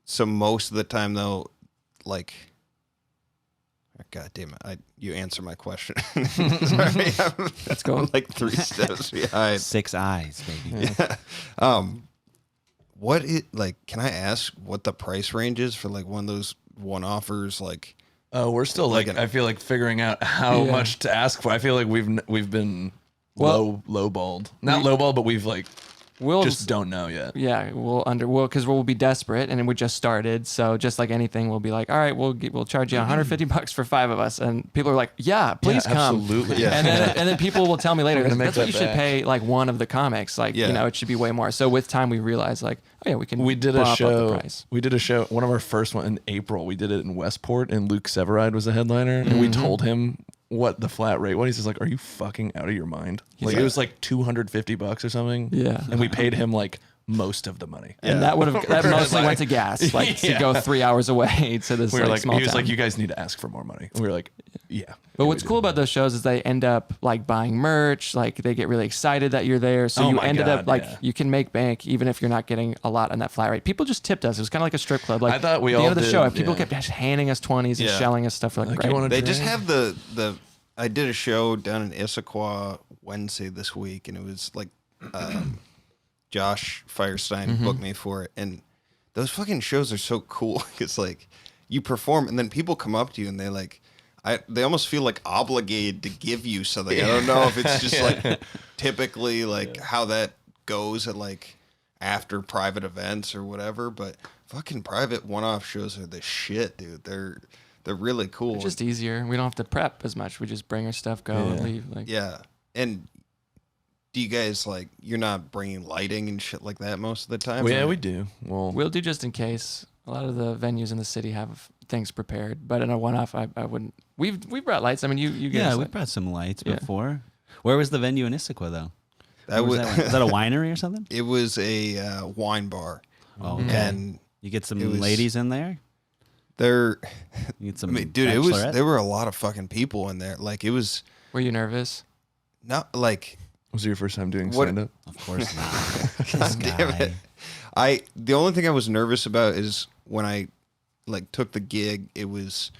So most of the time, though, like, God damn it, you answer my question. Sorry, Let's go. I'm like 3 steps behind. 6 eyes, baby. What it like? Can I ask what the price range is for like one of those one-offers? Like, We're still like I feel like figuring out how Yeah. much to ask for. I feel like we've been lowballed, not lowballed, but we've like We'll just don't know yet. Yeah, because we'll be desperate and we just started. So just like anything, we'll be like, all right, we'll charge you $150 for 5 of us, and people are like, yeah, please come. Absolutely. Yeah. And then people will tell me later, We're gonna that's make what you that should back. pay like one of the comics. Like Yeah. it should be way more. So with time, we realized like, oh yeah, we can. We did bump a up show. the price. We did a show. One of our first one in April. We did it in Westport, and Luke Severide was the headliner. And we told him what the flat rate. What he says like, are you fucking out of your mind? Like like- it was like $250 or something. Yeah. and we paid him like most of the money. And that that mostly went to gas, like to Yeah. go 3 hours away to this We were like, small he was town. like, you guys need to ask for more money. And we were like, yeah. But what's cool about those shows is they end up like buying merch, like they get really excited that you're there. So Oh you my ended God, up like yeah. you can make bank even if you're not getting a lot on that flat rate. People just tipped us. It was kind of like a strip club. Like I thought we at the all end of the did, show, people yeah. kept just handing us 20s and Yeah. shelling us stuff. We're like, Like, great. you wanna they just drink? have the. I did a show down in Issaquah Wednesday this week, and it was like Josh Firestein booked me for it, and those fucking shows are so cool. It's like you perform, and then people come up to you, and they almost feel like obligated to give you something. I don't know if it's just like typically like how that goes at like after private events or whatever, but fucking private one-off shows are the shit, dude. They're really cool. It's just easier. We don't have to prep as much. We just bring our stuff, go, and Yeah. leave. Like, Yeah. And do you guys like, you're not bringing lighting and shit like that most of the time? Well, yeah, or- we do. Well, we'll do just in case. A lot of the venues in the city have things prepared, but in a one-off, I wouldn't. We've brought lights. I mean, you get Yeah, us we light. brought some lights Yeah. before. Where was the venue in Issaquah, though? That Where was was, that, was that a winery or something? it was a wine bar. Oh, okay. And You get some it was- ladies in there? there, You get I some mean, dude, there were a lot of fucking people in there. Like it was Were you nervous? not like, was it your first time doing What- stand-up? Of course not. This damn guy. it. The only thing I was nervous about is when I like took the gig, it was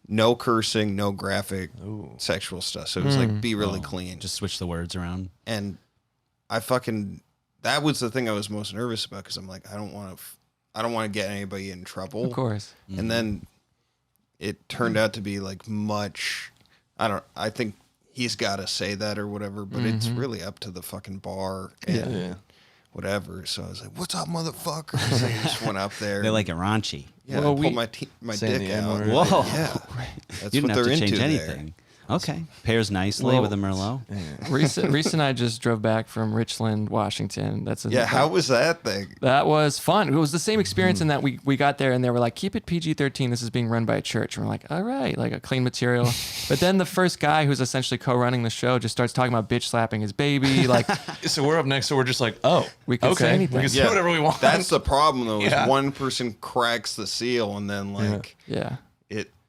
no cursing, no graphic sexual stuff. So it was like, be really clean. Just switch the words around. And that was the thing I was most nervous about, because I'm like, I don't want to get anybody in trouble. Of course. And then it turned out to be like much. I think he's got to say that or whatever, but it's really up to the fucking bar and Yeah. whatever. So I was like, "What's up, motherfuckers?" I just went up there. They like it raunchy. yeah, Well, I pulled my Saying dick the out. N-word. Whoa. Yeah, that's You what didn't have they're to into change there. anything. Okay. Pairs nicely Well, with a Merlot. Reece and I just drove back from Richland, Washington. Yeah, how was that thing? That was fun. It was the same experience in that we got there and they were like, keep it PG-13. This is being run by a church. And we're like, all right, like a clean material. But then the first guy who's essentially co-running the show just starts talking about bitch slapping his baby. Like, So we're up next, so we're just like, oh, We can say okay. anything. We can say Yeah, whatever we want. That's the problem though. Yeah. Is one person cracks the seal and then like yeah.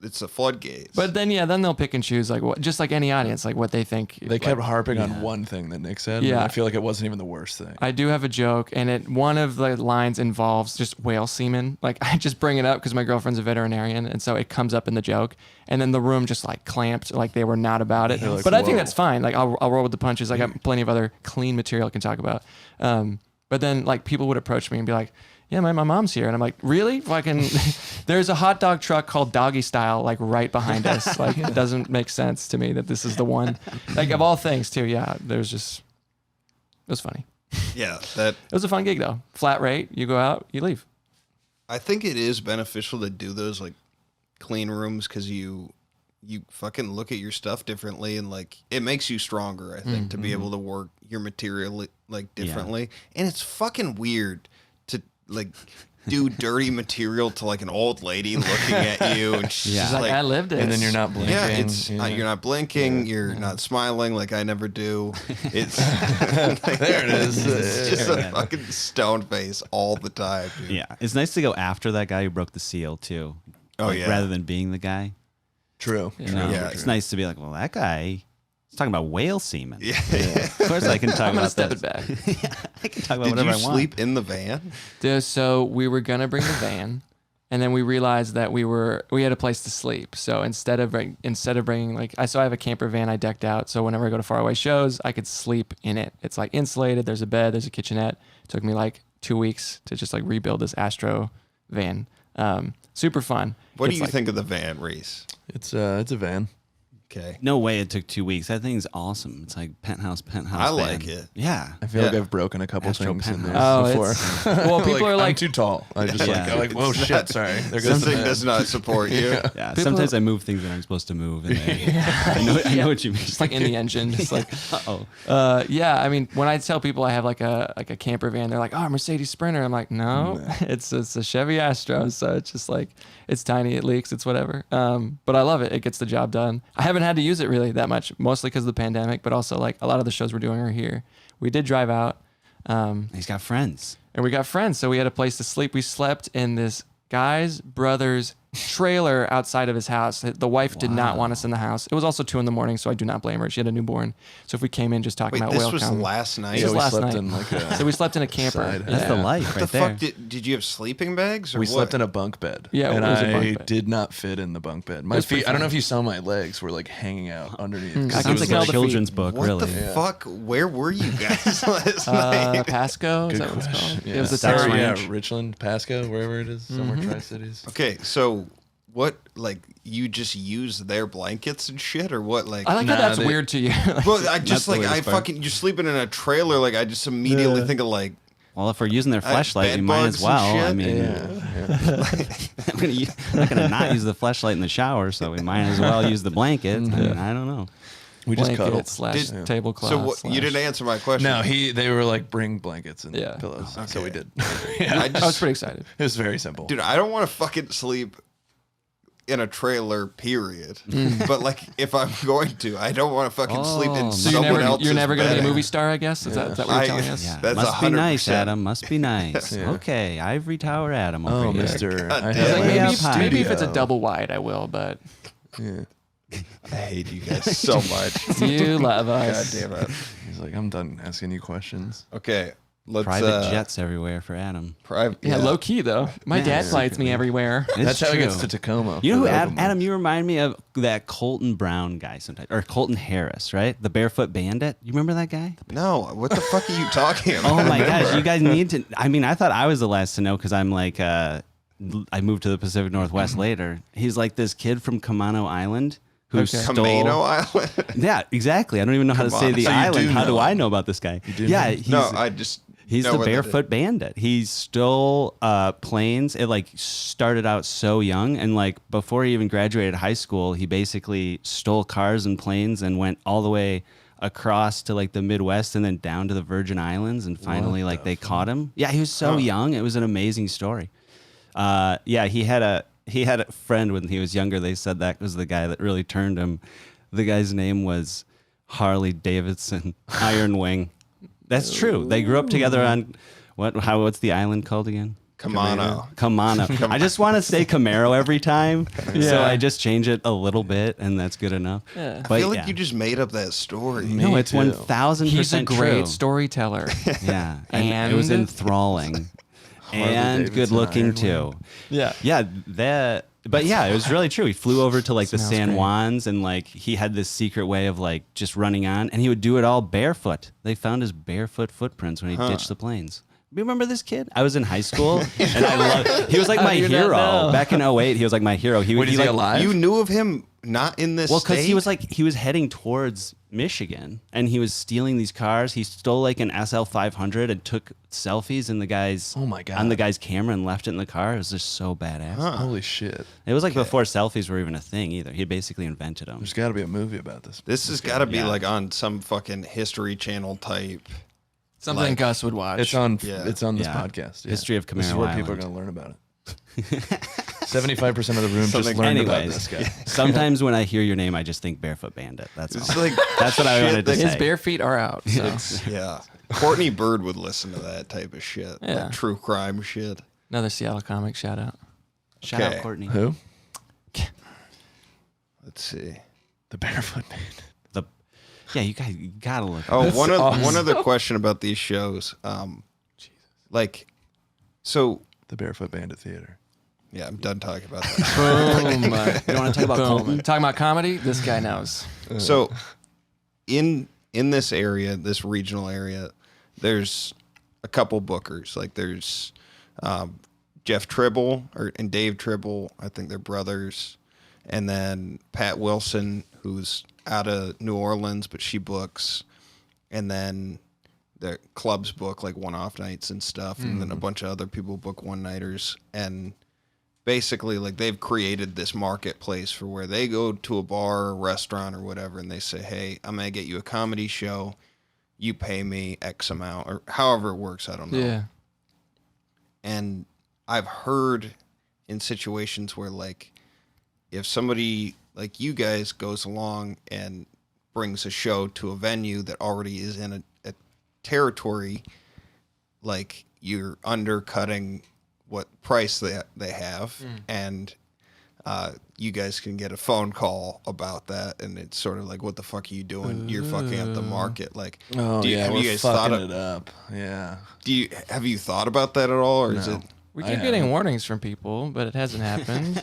it's a floodgates. But then, then they'll pick and choose, like, what, just like any audience, like what they think. They kept like, harping on one thing that Nick said. Yeah. And I feel like it wasn't even the worst thing. I do have a joke, and one of the lines involves just whale semen. Like, I just bring it up because my girlfriend's a veterinarian, and so it comes up in the joke, and then the room just like clamped, like they were not about it. like, but I think whoa. that's fine. Like, I'll roll with the punches. I got plenty of other clean material I can talk about. But then like people would approach me and be like, yeah, my mom's here. And I'm like, really? Fucking, there's a hot dog truck called Doggy Style, like right behind us. Like, it doesn't make sense to me that this is the one. Like, of all things, too. Yeah, it was funny. yeah, that It was a fun gig, though. Flat rate, you go out, you leave. I think it is beneficial to do those like clean rooms because you you fucking look at your stuff differently, and like it makes you stronger, I think, to be able to work your material like differently. And it's fucking weird to like do dirty material to like an old lady looking at you, and she's Like, I lived it. And then you're not blinking. yeah, it's you're not blinking, you're not smiling like I never do. It's There it is. it's just a fucking stone face all the time, dude. Yeah, it's nice to go after that guy who broke the seal too. Oh, yeah. rather than being the guy. True. You know? Yeah. It's nice to be like, well, that guy is talking about whale semen. Yeah. Of course, I can talk I'm gonna about step this. it back. I can talk about Did whatever you I want. sleep in the van? So we were gonna bring the van, and then we realized that we had a place to sleep. So instead of bringing like I have a camper van I decked out. So whenever I go to faraway shows, I could sleep in it. It's like insulated. There's a bed. There's a kitchenette. It took me like 2 weeks to just like rebuild this Astro van. Super fun. What do It's you like- think of the van, Reece? It's a van. Okay. No way it took 2 weeks. That thing's awesome. It's like penthouse. I van. like it. Yeah. I feel like Yeah. I've broken a couple Astro things in there Oh, before. it's- well, people are I'm like, too tall. I just Yeah. like whoa It's shit, not- sorry. There goes the Something van. does not support you. Yeah. People- Sometimes I move things that aren't supposed to move. And I know what you mean. just like in the engine, just like. Uh-oh. Yeah, I mean, when I tell people I have like a camper van, they're like, "Oh, Mercedes Sprinter." I'm like, "No, it's a Chevy Astro." So it's just like it's tiny, it leaks, it's whatever. But I love it. It gets the job done. I haven't had to use it really that much, mostly because of the pandemic, but also like a lot of the shows we're doing are here. We did drive out, He's got friends. and we got friends, so we had a place to sleep. We slept in this guy's brother's trailer outside of his house. The wife did not want us in the house. It was also 2 a.m, so I do not blame her. She had a newborn. So if we came in just talking Wait, about this whale was cum- last night? This Yeah, was we last slept night. in like a So we slept in a camper. Side. That's the life What right the there. fuck did you have sleeping bags? Or we what? slept in a bunk bed. Yeah, and it was a I bunk bed. did not fit in the bunk bed. My was feet. pretty I don't know fun. if you saw my legs were like hanging out underneath. 'cause I it can was Sounds smell like the a children's feet. book, What really. the fuck? Where were you guys last Uh, night? Pasco, is Good that what it's question. called? Yeah. It was a Sex town. ranch. Yeah, Richland, Pasco, wherever it is, somewhere Tri-Cities. Okay, so what? Like you just use their blankets and shit, or what? Like, I like how Nah, that's they- weird to you. well, I just the like I weirdest part. fucking you're sleeping in a trailer. Like I just immediately think of like Well, if we're using their flashlight, bed we might bugs as and well. I shit. mean, I'm not gonna use the flashlight in the shower, so we might as well use the blanket. I mean, I don't know. We just cuddled. Blanket slash Did- tablecloth. so. What, you slash- didn't answer my question. No, they were like bring blankets and Yeah. pillows, so Okay. we did. I I was just, pretty excited. It was very simple. dude, I don't want to fucking sleep in a trailer. Period. But like, if I'm going to, I don't want to fucking sleep in Oh, So someone else's you're never going to be a bed. movie star, I guess? Is that what you're telling us? Yeah, That's must be nice, 100%. Adam. Must be nice. Yeah. Okay, Ivory Tower Adam. Oh, Over here. Mister. God I damn. I was have like, Yeah. maybe, Way if, up high. maybe if it's a studio. double wide, I will, but Yeah. I hate you guys so much. you love God us. damn it. He's like, I'm done asking you questions. Okay, let's Private jets everywhere for Adam. Private. Yeah, low key, though. My Yeah, dad flights me everywhere. It's That's how he gets true. to Tacoma. You know for who, the Adam, open Adam, mic. you remind me of that Colton Brown guy sometimes, or Colton Harris, right? The Barefoot Bandit. You remember that guy? No, what the fuck are you talking about? Oh my Remember. gosh, you guys need to. I mean, I thought I was the last to know because I'm like, I moved to the Pacific Northwest later. He's like this kid from Kamano Island who Okay. stole. Kamano Island. Yeah, exactly. I don't even know how to say Kamano. the So you island. do How do know I him? know about this guy? do Yeah, know him? he's, No, I just. he's know the what that is. Barefoot Bandit. He stole planes. It like started out so young, and like before he even graduated high school, he basically stole cars and planes and went all the way across to like the Midwest and then down to the Virgin Islands, and finally like they caught him. Yeah, he was so young. It was an amazing story. Yeah, he had a friend when he was younger. They said that was the guy that really turned him. The guy's name was Harley Davidson Iron Wing. That's true. They grew up together on what's the island called again? Kamano. Kamano. I just want to say Camaro every time, so Yeah. I just change it a little bit, and that's good enough. Yeah. But I feel like yeah. you just made up that story. Me No, it's too. 1,000% He's a great true. storyteller. Yeah, and it was And- enthralling and Davidson good looking Iron too. Wing. Yeah. Yeah, that. But yeah, it was really true. He flew over to like the Smells San great. Juans, and like he had this secret way of like just running on, and he would do it all barefoot. They found his barefoot footprints when he ditched the planes. You remember this kid? I was in high school, and I loved. He was like How my do you not hero know? back in 08. He was like my hero. Wait, is he like, alive? You knew of him not in this. Well, because state? he was heading towards Michigan, and he was stealing these cars. He stole like an SL 500 and took selfies in the guy's Oh my God. on the guy's camera and left it in the car. It was just so badass. Holy shit. It was like before selfies were even a thing either. He basically invented them. There's got to be a movie about this. This has got to be Yeah. like on some fucking History Channel type. Something Like- Gus would watch. It's on. Yeah. It's on this Yeah. podcast. Yeah. History of This is Camaro where people are Island. going to learn about it. 75% of the room just Something- learned about Anyways, this guy. sometimes when I hear your name, I just think Barefoot Bandit. That's It's all. like That's what I shit wanted to that- His say. bare feet are out. So. Yeah. Courtney Bird would listen to that type of shit. Yeah. Like true crime shit. Another Seattle comic shout out. Shout Okay. out Courtney. Who? Let's see. The Barefoot Bandit. Yeah, you gotta look. Oh, That's one awesome. other question about these shows. Like, so The Barefoot Bandit Theater. yeah, I'm done talking about that. Boom. You want to talk about Boom. Colton? Talking about comedy, this guy knows. So, in this area, this regional area, there's a couple bookers. Like there's Jeff Tribble and Dave Tribble. I think they're brothers. And then Pat Wilson, who's out of New Orleans, but she books. And then the clubs book like one-off nights and stuff. And then a bunch of other people book one-nighters. And basically, like, they've created this marketplace for where they go to a bar or restaurant or whatever, and they say, hey, I'm going to get you a comedy show. You pay me X amount, or however it works, I don't know. Yeah. And I've heard in situations where, like, if somebody like you guys goes along and brings a show to a venue that already is in a territory, like, you're undercutting what price they have, and you guys can get a phone call about that, and it's sort of like, what the fuck are you doing? You're fucking up the market. Like, Oh, have we're you guys thought fucking of, it up. Yeah. have you thought about that at all, or is No. it? We I keep getting haven't. warnings from people, but it hasn't happened.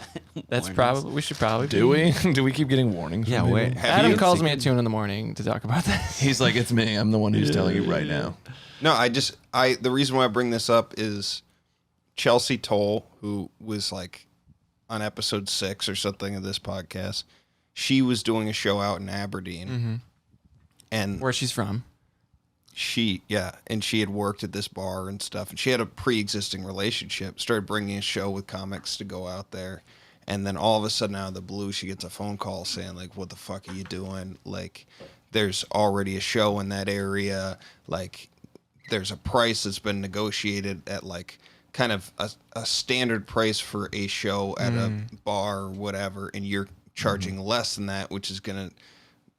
That's Warnings. probably, we should probably Do be. we? Do we keep getting warnings? Yeah, from wait. people? Have Adam you- calls me at 2 a.m. to talk about that. He's like, it's me. I'm the one who's telling you right now. No, the reason why I bring this up is Chelsea Toll, who was like on episode 6 or something of this podcast. She was doing a show out in Aberdeen, and Where she's from. she had worked at this bar and stuff, and she had a pre-existing relationship. Started bringing a show with comics to go out there, and then all of a sudden, out of the blue, she gets a phone call saying, like, "What the fuck are you doing? Like, there's already a show in that area. Like, there's a price that's been negotiated at like kind of a standard price for a show at a bar or whatever, and you're charging less than that, which is gonna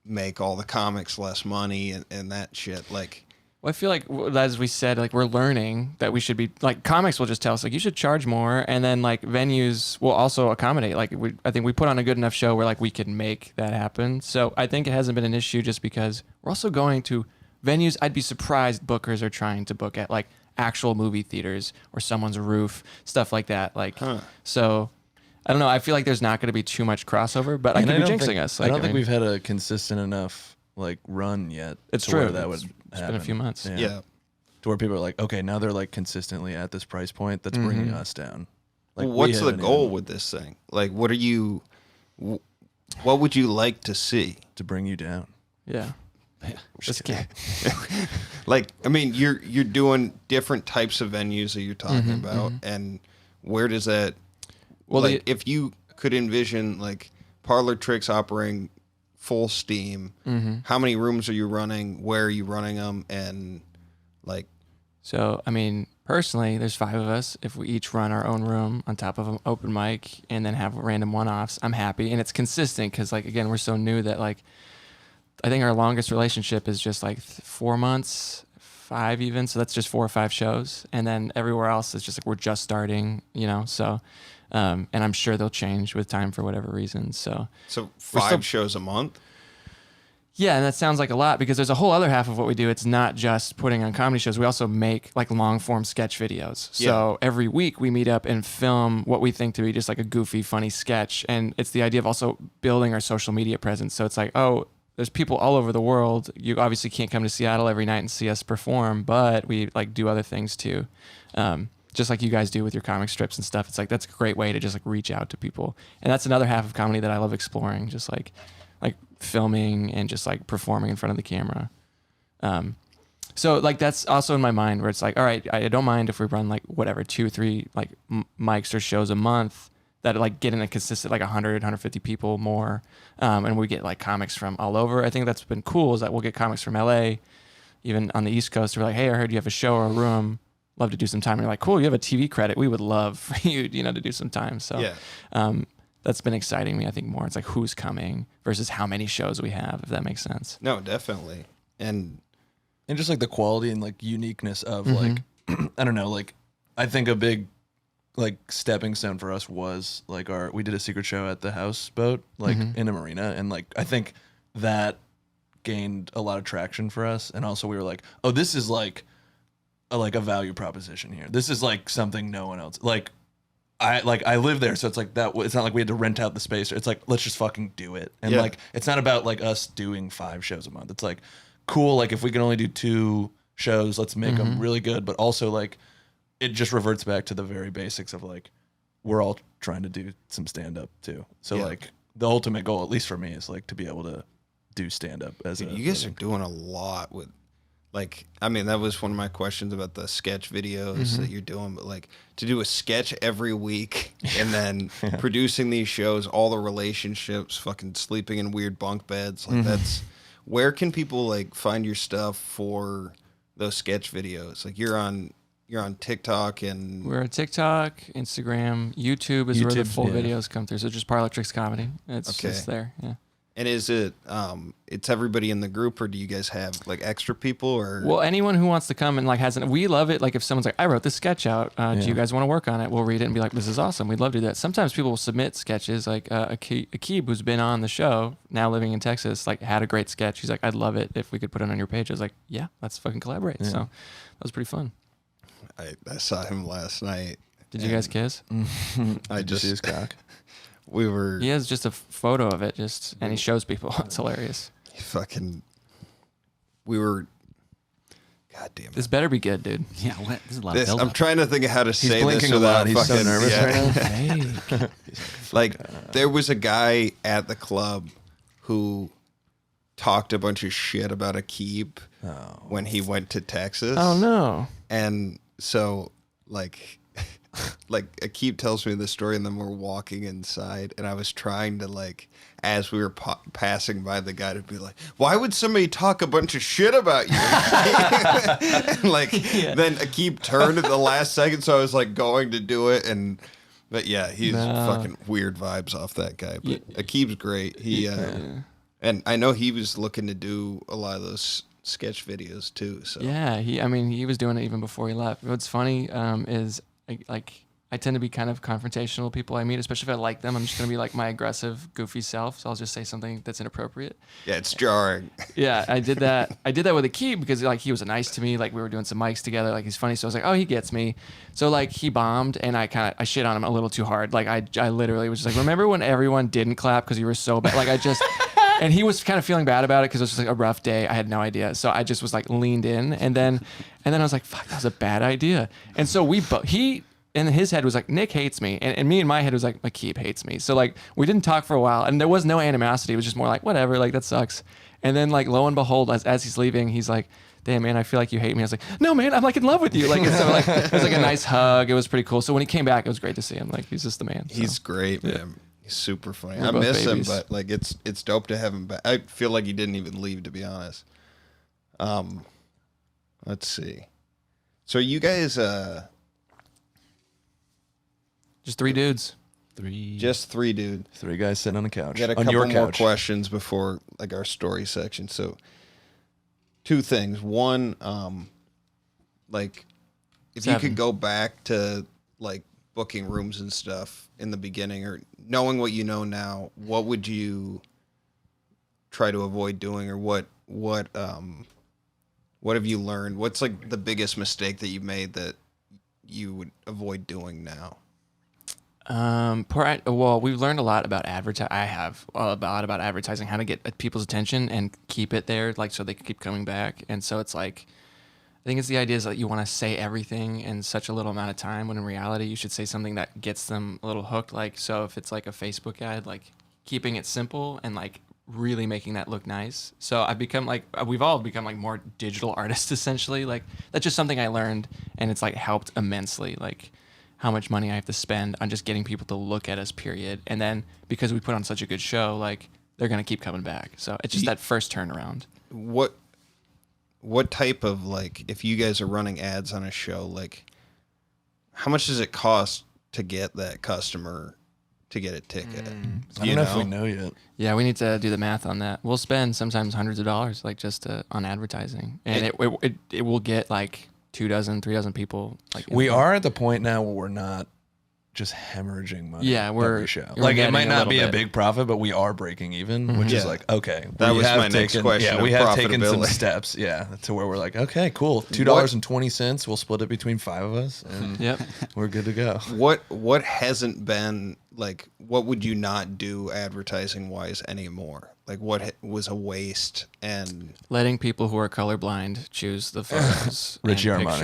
make all the comics less money and that shit." Like, Well, I feel like, as we said, like, we're learning that we should be, like, comics will just tell us, like, you should charge more. And then, like, venues will also accommodate. Like, I think we put on a good enough show where, like, we can make that happen. So I think it hasn't been an issue just because we're also going to venues. I'd be surprised bookers are trying to book at, like, actual movie theaters or someone's roof, stuff like that. Like, so I don't know. I feel like there's not going to be too much crossover, but I And could be don't jinxing think- us. I Like, don't think mean, we've had a consistent enough like run yet. It's to where true. That would It's happen. been a few months. yeah. To where people are like, okay, now they're like consistently at this price point. That's bringing us down. Like, Well, we what's the haven't goal even- with this thing? Like, what would you like to see? to bring you down? Yeah. Just kidding. Like, I mean, you're doing different types of venues that you're talking about, and where does that? Well, like, if you could envision like Parlor Tricks operating full steam, how many rooms are you running? Where are you running them? And like, So, I mean, personally, there's 5 of us. If we each run our own room on top of an open mic and then have random one-offs, I'm happy. And it's consistent because, like, again, we're so new that, like, I think our longest relationship is just, like, 4 months, 5 even. So that's just 4 or 5 shows. And then everywhere else is just, like, we're just starting, you know. So, and I'm sure they'll change with time for whatever reasons. So, 5 shows a month. yeah, and that sounds like a lot because there's a whole other half of what we do. It's not just putting on comedy shows. We also make like long form sketch videos. So every week we meet up and film what we think to be just like a goofy, funny sketch. And it's the idea of also building our social media presence. So it's like, oh, there's people all over the world. You obviously can't come to Seattle every night and see us perform, but we like do other things too. just like you guys do with your comic strips and stuff. It's like that's a great way to just like reach out to people, and that's another half of comedy that I love exploring, just like filming and just like performing in front of the camera. So like that's also in my mind where it's like, all right, I don't mind if we run like whatever 2 or 3 like mics or shows a month that like get in a consistent like 100, 150 people more, and we get like comics from all over. I think that's been cool is that we'll get comics from LA, even on the East Coast. We're like, hey, I heard you have a show or a room. Love to do some time. And you're like, cool, you have a TV credit. We would love for you, to do some time. So Yeah. That's been exciting me, I think, more. It's like who's coming versus how many shows we have, if that makes sense. No, definitely. And just like the quality and like uniqueness of like, I don't know, like I think a big like stepping stone for us was like we did a secret show at the houseboat, like in a marina. And like, I think that gained a lot of traction for us. And also we were like, oh, this is like a value proposition here. This is like something no one else, I live there. So it's like that. It's not like we had to rent out the space. It's like, let's just fucking do it. And like, it's not about like us doing 5 shows a month. It's like, cool. Like if we can only do 2 shows, let's make them really good. But also like, it just reverts back to the very basics of like, we're all trying to do some stand up too. So like the ultimate goal, at least for me, is like to be able to do stand up as you guys are doing a lot with, like, I mean, that was one of my questions about the sketch videos that you're doing, but like to do a sketch every week and then producing these shows, all the relationships, fucking sleeping in weird bunk beds, like that's, where can people like find your stuff for those sketch videos? Like you're on TikTok and we're on TikTok, Instagram, YouTube is where the full yeah. videos come through. So just Parlor Tricks Comedy. It's just there. Yeah. And is it it's everybody in the group, or do you guys have like extra people? Or Well, anyone who wants to come and like hasn't, we love it. Like if someone's like, I wrote this sketch out. Do you guys want to work on it? We'll read it and be like, this is awesome. We'd love to do that. Sometimes people will submit sketches. Like Akib, who's been on the show, now living in Texas, like had a great sketch. He's like, I'd love it if we could put it on your page. I was like, yeah, let's fucking collaborate. So that was pretty fun. I saw him last night. Did you guys kiss? I Did you see his cock? We were He has just a photo of it, and he shows people. It's hilarious. we were. God damn it! This better be good, dude. Yeah, what? There's a lot of I'm buildup. trying to think of how to say this blinking a without lot. He's so fucking- nervous yeah. right now. Like there was a guy at the club who talked a bunch of shit about Akib when he went to Texas. Oh no. And so like Akib tells me this story, and then we're walking inside, and I was trying to like, as we were passing by the guy, to be like, why would somebody talk a bunch of shit about you? And like then Akib turned at the last second, so I was like going to do it, but yeah, he's fucking weird vibes off that guy. But Akib's great. He and I know he was looking to do a lot of those sketch videos too. So Yeah, he was doing it even before he left. What's funny is I tend to be kind of confrontational with people I meet, especially if I like them. I'm just gonna be like my aggressive, goofy self. So I'll just say something that's inappropriate. yeah, it's jarring. Yeah, I did that. I did that with Akib because like he was nice to me. Like we were doing some mics together. Like he's funny. So I was like, oh, he gets me. So like he bombed, and I shit on him a little too hard. Like I literally was just like, remember when everyone didn't clap because you were so bad? Like I just. And he was kind of feeling bad about it because it was just like a rough day. I had no idea. So I just was like leaned in. And then I was like, fuck, that was a bad idea. And so he in his head was like, Nick hates me. And me in my head was like, Akib hates me. So like we didn't talk for a while, and there was no animosity. It was just more like, whatever, like that sucks. And then like lo and behold, as he's leaving, he's like, damn man, I feel like you hate me. I was like, no man, I'm like in love with you. Like, so like it was like a nice hug. It was pretty cool. So when he came back, it was great to see him. Like he's just the man. So. He's great, man. He's super funny. We're I both miss babies. him, but like it's dope to have him back. I feel like he didn't even leave, to be honest. Let's see. So you guys Just 3 dudes. just 3 dude. 3 guys sitting on a couch. Got a on couple your more couch. questions before like our story section. So 2 things. One, like if you 7. could go back to like booking rooms and stuff in the beginning, or knowing what you know now, what would you try to avoid doing, or what have you learned? What's like the biggest mistake that you made that you would avoid doing now? Well, we've learned a lot about advertising. I have a lot about advertising, how to get people's attention and keep it there, like so they can keep coming back. And so it's like, I think it's the idea is that you want to say everything in such a little amount of time, when in reality you should say something that gets them a little hooked. Like, so if it's like a Facebook ad, like keeping it simple and like really making that look nice. So I've become like, we've all become like more digital artists essentially. Like that's just something I learned, and it's like helped immensely. Like how much money I have to spend on just getting people to look at us, period. And then because we put on such a good show, like they're going to keep coming back. So it's just that first turnaround. What type of, like, if you guys are running ads on a show, like, how much does it cost to get that customer to get a ticket? I don't know if we know yet. Yeah, we need to do the math on that. We'll spend sometimes hundreds of dollars, like just on advertising, and it will get like 2 dozen, 3 dozen people. Like We are at the point now where we're not just hemorrhaging money. Yeah, every show. we're Like it getting might a not little be a bit. big profit, but we are breaking even, which is Yeah. like, okay. That we was have my next question Yeah, we of have taken some profitability. steps. Yeah, to where we're like, okay, cool. $2.20. We'll split it between 5 of us, and Yep. we're good to go. What hasn't been, like, what would you not do advertising wise anymore? Like, what was a waste? And Letting people who are colorblind choose the photos. Richie and Armani.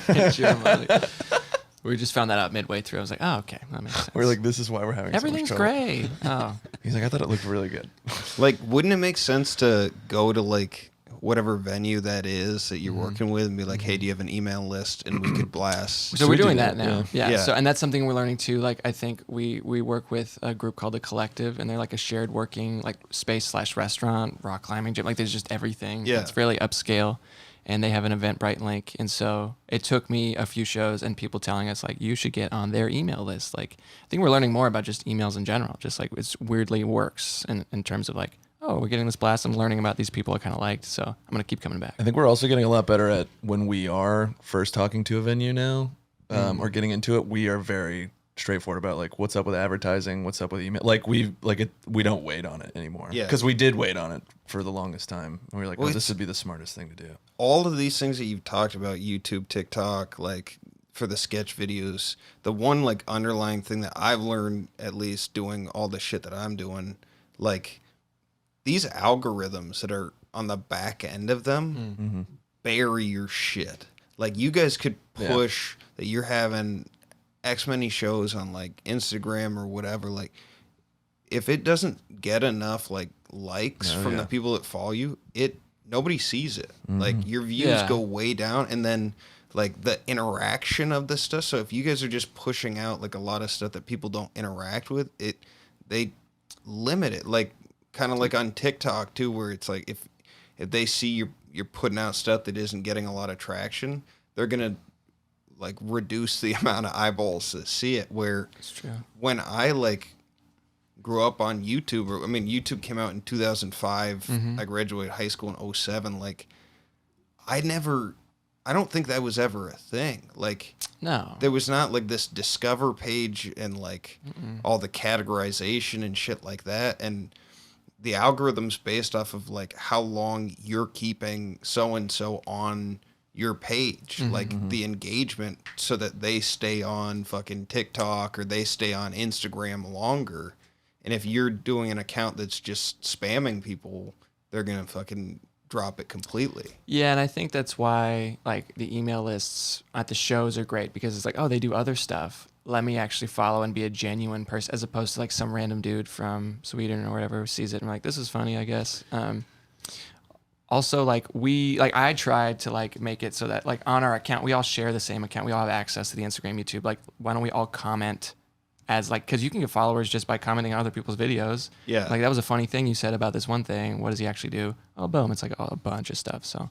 pictures. Richie Armani. We just found that out midway through. I was like, oh, okay, that makes sense. We're like, this is why we're having everything's so much trouble. great. Oh, He's like, I thought it looked really good. like, wouldn't it make sense to go to, like, whatever venue that is that you're working with and be like, hey, do you have an email list, and we could blast? so we're we do doing that, that now. yeah. Yeah. Yeah. So, and that's something we're learning too. Like, I think we work with a group called the Collective, and they're like a shared working like space / restaurant, rock climbing gym. Like, there's just everything. Yeah. It's fairly upscale, and they have an Eventbrite link. And so it took me a few shows and people telling us like, you should get on their email list. Like, I think we're learning more about just emails in general. Just like it's weirdly works in terms of like, oh, we're getting this blast. I'm learning about these people I kind of liked, so I'm gonna keep coming back. I think we're also getting a lot better at when we are first talking to a venue now, or getting into it. We are very straightforward about like what's up with advertising, what's up with email. Like we don't wait on it anymore. Yeah. because we did wait on it for the longest time. And we were like, Well, oh, this would be the smartest thing to do. All of these things that you've talked about, YouTube, TikTok, like for the sketch videos, the one like underlying thing that I've learned, at least doing all the shit that I'm doing, like these algorithms that are on the back end of them bury your shit. Like you guys could push that you're having X many shows on like Instagram or whatever. Like if it doesn't get enough like likes from the people that follow you, nobody sees it. Like your views go way down, and then like the interaction of this stuff. So if you guys are just pushing out like a lot of stuff that people don't interact with, they limit it. Like kind of like on TikTok too, where it's like if they see you're putting out stuff that isn't getting a lot of traction, they're gonna like reduce the amount of eyeballs that see it. Where It's true. when I like grew up on YouTube, I mean, YouTube came out in 2005. I graduated high school in 2007. Like, I don't think that was ever a thing. Like, No. there was not like this discover page and like all the categorization and shit like that. And the algorithm's based off of like how long you're keeping so-and-so on your page, like the engagement, so that they stay on fucking TikTok or they stay on Instagram longer. And if you're doing an account that's just spamming people, they're going to fucking drop it completely. Yeah, and I think that's why like the email lists at the shows are great, because it's like, oh, they do other stuff. Let me actually follow and be a genuine person, as opposed to like some random dude from Sweden or whatever who sees it and like, this is funny, I guess. Also, like I tried to like make it so that like on our account we all share the same account, we all have access to the Instagram, YouTube. Like, why don't we all comment as like, because you can get followers just by commenting on other people's videos. Yeah. Like, that was a funny thing you said about this one thing. What does he actually do? Oh, boom. It's like a bunch of stuff. So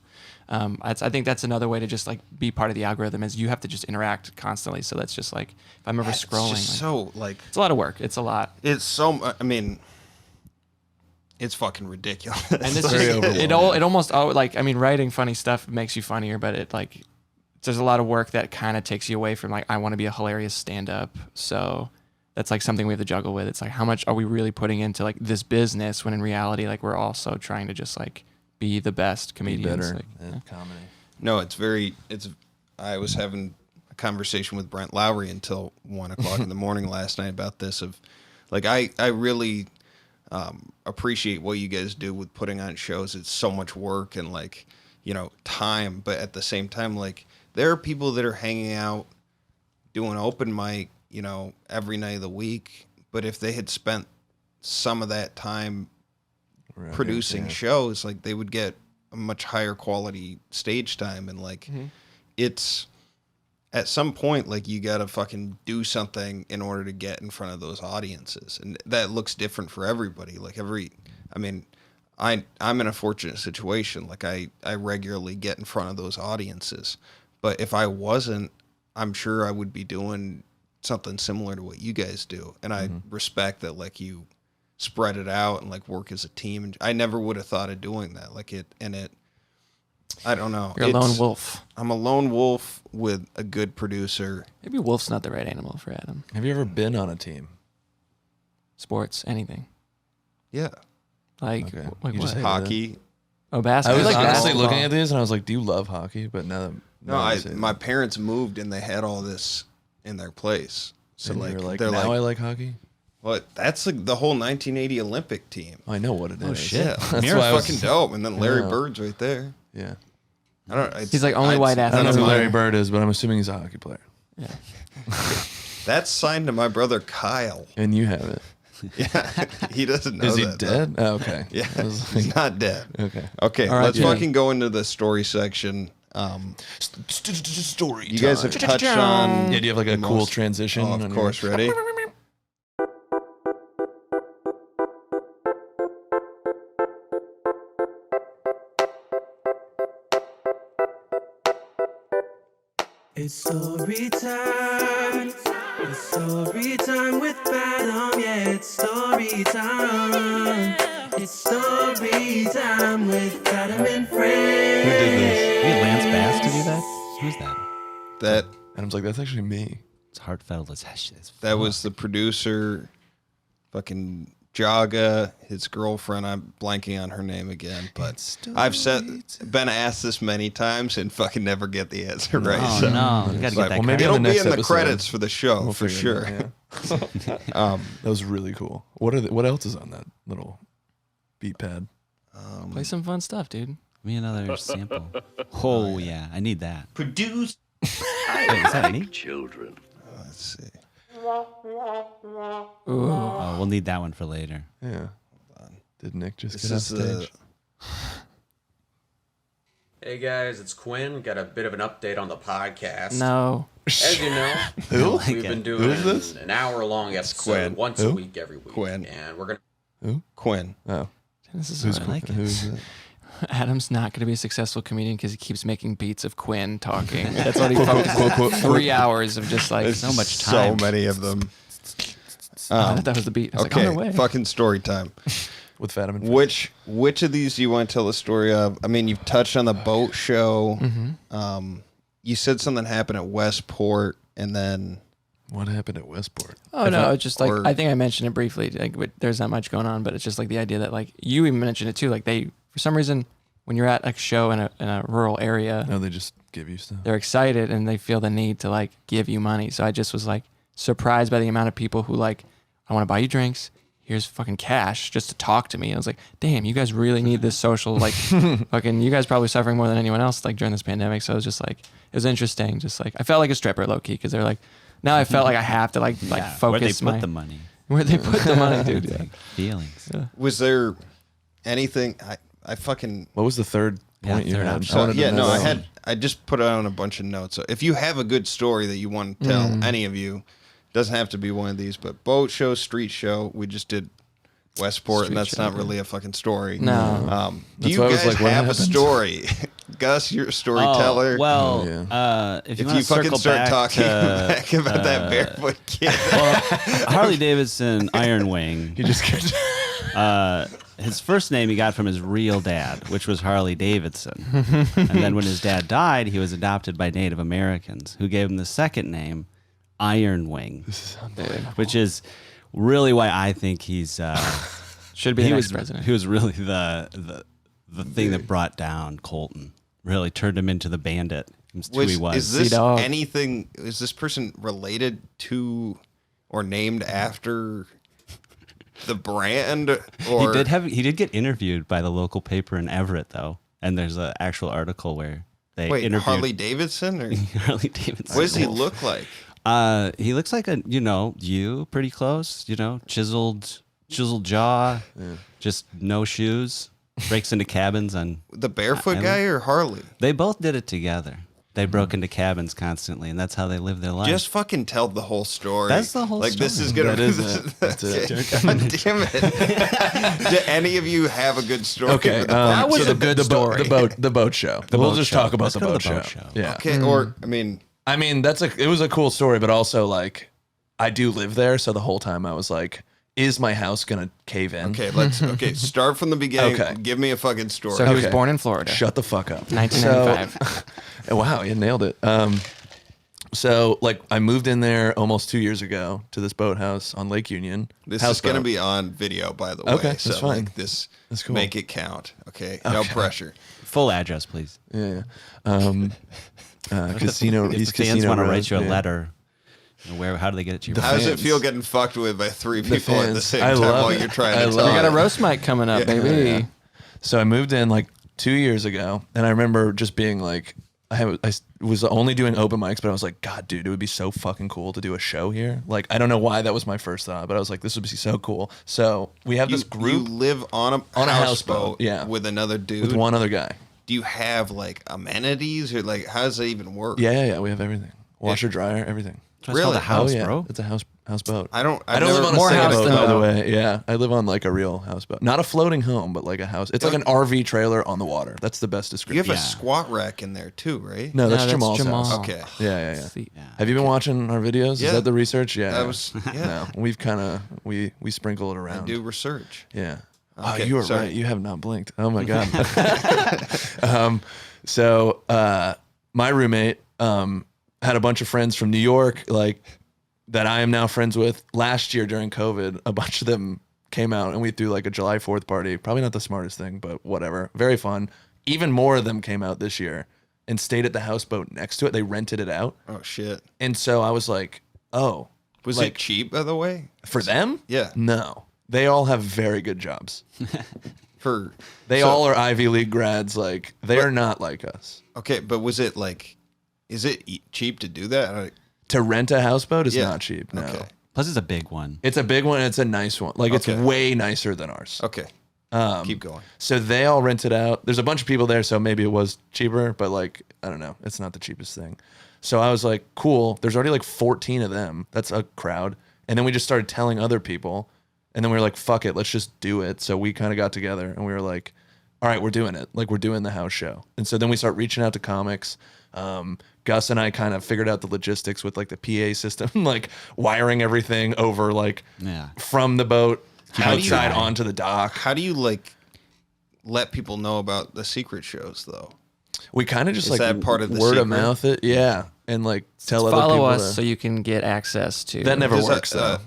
I think that's another way to just like be part of the algorithm, is you have to just interact constantly. So that's just like, if I'm ever scrolling, It's just like, so like, it's a lot of work. It's a lot. it's so, I mean, it's fucking ridiculous. And this Very just, overwhelming. it almost, like, I mean, writing funny stuff makes you funnier, but it like, there's a lot of work that kind of takes you away from like, I want to be a hilarious stand-up. So that's like something we have to juggle with. It's like, how much are we really putting into like this business, when in reality, like we're also trying to just like be the best Be comedians. better Like, at comedy. No, I was having a conversation with Brent Lowry until 1 o'clock in the morning last night about this, of like, I really appreciate what you guys do with putting on shows. It's so much work, and like, time, but at the same time, like, there are people that are hanging out doing open mic, every night of the week. But if they had spent some of that time producing shows, like, they would get a much higher quality stage time. And like, it's at some point, like, you got to fucking do something in order to get in front of those audiences. And that looks different for everybody. Like I'm in a fortunate situation. Like, I regularly get in front of those audiences, but if I wasn't, I'm sure I would be doing something similar to what you guys do. And I respect that, like, you spread it out and like work as a team. And I never would have thought of doing that. Like I don't know. You're a lone wolf. I'm a lone wolf with a good producer. Maybe wolf's not the right animal for Adam. Have you ever been on a team? Sports, anything. Yeah. Like, Okay. like You what? just hate Hockey. Oh, I basketball. was like honestly basketball. looking at these and I was like, do you love hockey? But now that My parents moved and they had all this in their place. So and like, you're like, they're now like, I like hockey. what? That's like the whole 1980 Olympic team. I know what it is. Oh, shit. Yeah, That's that's why I was- fucking dope. And then Larry Yeah. Bird's right there. Yeah. I don't. It's, He's like only white I don't know athletes. who my- Larry Bird is, but I'm assuming he's a hockey player. Yeah. That's signed to my brother Kyle. And you have it. Yeah, he doesn't know Is he that, though. dead? Oh, okay. Yeah, I was he's like, not dead. okay. Okay, All right, let's yeah. fucking go into the story section. Story. You guys have touched on. Yeah, do you have like a cool most- transition? Oh, on of your- course, ready? It's story time. It's story time with Adam. Yeah, it's story time. It's story time with Adam and friends. Who did this? We had Lance Bass to do that? Who's that? That Adam's like, that's actually me. It's heartfelt as that was the producer, fucking Jaga, his girlfriend. I'm blanking on her name again, but I've been asked this many times and fucking never get the answer right. Oh, so no. You got to it's get like, that well, maybe credit. on it'll the be next in the episode. credits for the show We'll for figure sure. it out, yeah. That was really cool. What else is on that little beat pad? Play some fun stuff, dude. Give me another sample. Oh, yeah. I need that. Produce Wait, is that me? children. Let's see. Oh, we'll need that one for later. Yeah. Did Nick just This get off is the stage? Hey guys, it's Quinn. Got a bit of an update on the podcast. No. As you know, Who? we've been doing Who's this? an hour-long episode Quinn. once Who? a week every week. Quinn. And we're gonna Quinn. Oh, This is who's what I like. Who's that? Adam's not going to be a successful comedian because he keeps making beats of Quinn talking. That's what he focuses 3 hours of just like. So much time. So many of them. I thought that was the beat. I was Okay, like, on their way. fucking story time. With Fatima. and Which of these do you want to tell the story of? I mean, you've touched on the boat show. You said something happened at Westport, and then What happened at Westport? Oh no, it's just like or- I think I mentioned it briefly. Like, there's not much going on, but it's just like the idea that like you even mentioned it too. Like they, for some reason, when you're at a show in a rural area, No, they just give you stuff. they're excited and they feel the need to like give you money. So I just was like surprised by the amount of people who like, I want to buy you drinks. Here's fucking cash just to talk to me. And I was like, damn, you guys really need this social, like, fucking, you guys probably suffering more than anyone else, like, during this pandemic. So it was just like, it was interesting. Just like, I felt like a stripper low key, because they're like, now I felt like I have to like Yeah, focus where they put my, the money. where they put the money, dude. Yeah. Feelings. was there anything? I fucking What was the third Yeah, point you third had? option. I wanted to yeah. know No, that. I just put it on a bunch of notes. So if you have a good story that you want to tell, any of you, doesn't have to be one of these, but boat show, street show. We just did Westport, and Street that's show, not yeah. really a fucking story. No. Do That's you why I was guys like, what have a happened? story? Gus, you're a storyteller. Oh, well, Oh, yeah. if if you, you fucking circle start back talking to, back about that barefoot kid, well, Harley Davidson Iron Wing. You just get His first name he got from his real dad, which was Harley Davidson. And then when his dad died, he was adopted by Native Americans, who gave him the second name, Iron Wing, which is really why I think he's Should be the next president. he was really the thing that brought down Colton. Really turned him into the bandit. That's who he was. is this C-Dog. anything? Is this person related to or named after the brand? Or He did get interviewed by the local paper in Everett though, And there's an actual article where they Wait, interviewed Harley Davidson? Or Harley Davidson. what does he look like? He looks like you pretty close, chiseled jaw, just no shoes, breaks into cabins on. The barefoot guy or Harley? They both did it together. They broke into cabins constantly, and that's how they lived their life. Just fucking tell the whole story. That's the whole like, story. This is gonna. That is it. That's it. God damn it! Do any of you have a good story? Okay, for the That was so a good story. The boat show. We'll boat just show. talk about Let's the go to boat the boat show. show. Yeah. Okay, or I mean, it was a cool story, but also like I do live there, so the whole time I was like, is my house gonna cave in? okay, start from the beginning. Okay. Give me a fucking story. So he was Okay. born in Florida. Shut the fuck up. 1995. So, wow, you nailed it. So like I moved in there almost 2 years ago to this boathouse on Lake Union. This is Houseboat. going to be on video, by the way. Okay, so that's fine. Like, this, That's cool. make it count. Okay, no pressure. Full address, please. Yeah. Casino. If East the fans Casino want to Road, where? yeah. Letter. How do they get it to your How does it fans. feel getting fucked with by three The people at the fans. same I time love while it. you're trying I to love tell We got a it? roast mic coming up, baby. Yeah. So I moved in like 2 years ago, and I remember just being like, I was only doing open mics, but I was like, God, dude, it would be so fucking cool to do a show here. Like, I don't know why that was my first thought, but I was like, this would be so cool. So we have this You group live on a On a houseboat, houseboat, yeah. with another dude. with one other guy. Do you have like amenities or like how does that even work? Yeah. We have everything. Washer, dryer, everything. It's called a house, oh, yeah. bro. It's a houseboat. I don't I don't live on a More house sailboat, than by the boat. way. Yeah, I live on like a real houseboat, not a floating home, but like a house. It's like an RV trailer on the water. That's the best You description. have a squat rack in there too, right? No, that's No, that's Jamal's Jamal. house. Okay. Yeah. See. Have you been watching our videos? Yeah. Is that the research? Yeah. That was No, we've kind of we sprinkle it I around. do research. Yeah. Okay, Oh, you were sorry. right. You have not blinked. Oh my god. So my roommate had a bunch of friends from New York, like that I am now friends with. Last year during COVID, a bunch of them came out and we threw like a July 4th party. Probably not the smartest thing, but whatever. Very fun. Even more of them came out this year and stayed at the houseboat next to it. They rented it out. Oh shit. And so I was like, oh, Was like, it cheap, by the way? for them? Yeah. No. They all have very good jobs. For They so- all are Ivy League grads. Like, they are not like us. Okay, but was it like is it cheap to do that? To rent a houseboat is Yeah. not cheap. No. Okay. Plus, it's a big one. It's a big one. And it's a nice one. Like, it's Okay. way nicer than ours. Okay. Keep going. So they all rented out. There's a bunch of people there, so maybe it was cheaper, but like, I don't know. It's not the cheapest thing. So I was like, cool. There's already like 14 of them. That's a crowd. And then we just started telling other people. And then we were like, fuck it, let's just do it. So we kind of got together and we were like, all right, we're doing it. Like, we're doing the house show. And so then we start reaching out to comics. Gus and I kind of figured out the logistics with like the PA system, like wiring everything over like Yeah. from the boat How do you- outside onto the dock. How do you like let people know about the secret shows though? We kind of just Is like that part of the word secret? of mouth it, yeah, and like tell other Follow people us to- so you can get access to. that never Does works that, though.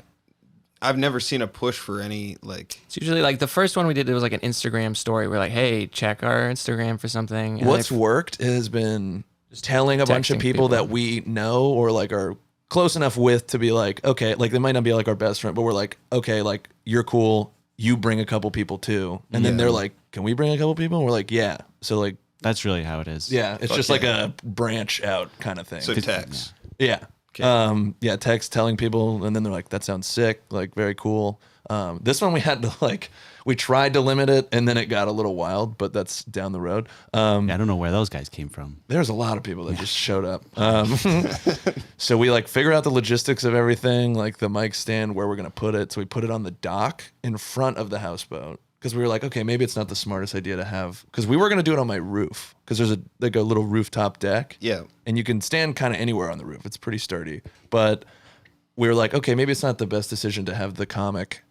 I've never seen a push for any like It's usually like the first one we did. It was like an Instagram story. We're like, hey, check our Instagram for something. And What's they- worked has been telling a bunch of texting people people. that we know or like are close enough with to be like, okay, like they might not be like our best friend, but we're like, okay, like you're cool. You bring a couple people too, and then they're like, can we bring a couple people? And we're like, yeah. So like, That's really how it is. yeah, it's Fuck just yeah. like a branch out kind of thing. so text. Yeah. Text telling people, and then they're like, that sounds sick, like very cool. This one we had to like, we tried to limit it, and then it got a little wild, but that's down the road. Yeah, I don't know where those guys came from. There's a lot of people that just showed up. So we like figure out the logistics of everything, like the mic stand, where we're gonna put it. So we put it on the dock in front of the houseboat. Because we were like, okay, maybe it's not the smartest idea to have. Because we were gonna do it on my roof. Because there's a little rooftop deck. Yeah. And you can stand kind of anywhere on the roof. It's pretty sturdy. But we were like, okay, maybe it's not the best decision to have the comic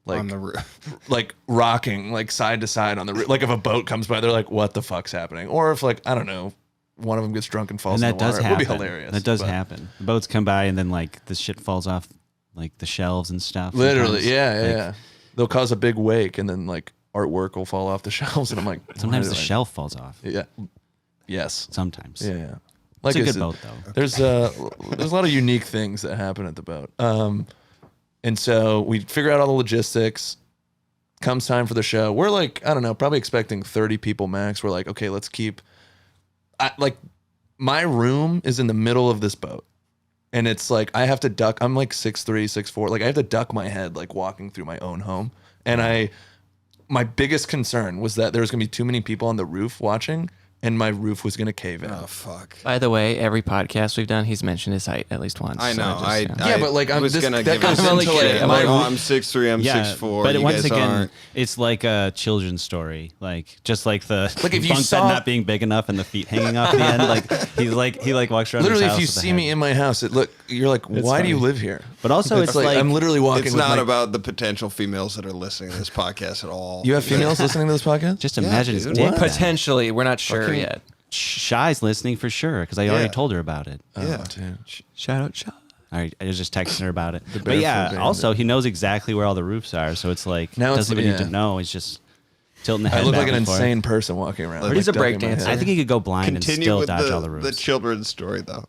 like on the roof. like rocking like side to side on the roof. Like if a boat comes by, they're like, what the fuck's happening? Or if like, I don't know, one of them gets drunk and falls And in that the does water. happen. It would be hilarious. That does but- happen. The boats come by and then like the shit falls off like the shelves and stuff. Literally, sometimes. yeah. Like, Yeah. They'll cause a big wake and then like artwork will fall off the shelves. And I'm like, Sometimes why the do I- shelf falls off. Yeah. Yes. Sometimes. Yeah. Yeah. It's a I good said, boat though. There's a lot of unique things that happen at the boat. And so we figure out all the logistics. comes time for the show, we're like, I don't know, probably expecting 30 people max. We're like, okay, let's keep, like, my room is in the middle of this boat. And it's like, I have to duck. I'm like 6'3", 6'4". Like, I have to duck my head, like, walking through my own home. And my biggest concern was that there was going to be too many people on the roof watching, and my roof was going to cave in. Oh, fuck. By the way, every podcast we've done, he's mentioned his height at least once. I know. Yeah, but like, was going to give goes us only into kidding. I'm like, like, I'm 6'3", I'm 6'4". But you once guys again, aren't. it's like a children's story. Like just like the Like, if you bunk saw- bed not being big enough and the feet hanging off the end. Like he walks around. literally, his if house you with the see head. me in my house, you're like, why do you funny. live here? But also It's like, I'm literally walking. It's with not my- about the potential females that are listening to this podcast at all. You have females listening to this podcast? just imagine his dude. dick. What? Potentially, we're not sure yet. Shy's listening for sure because I already told her about it. Yeah. Dude. Shout out, Shy. I was just texting her about it. But Barefoot yeah, Bandit. also he knows exactly where all the roofs are, so it's like Now it's- doesn't even need yeah. to know. He's just tilting the head. I look back like an and forth. insane person walking around. He's like, a ducking my breakdancer. head. I think he could go blind Continue and still with dodge all the roofs. the children's story, though.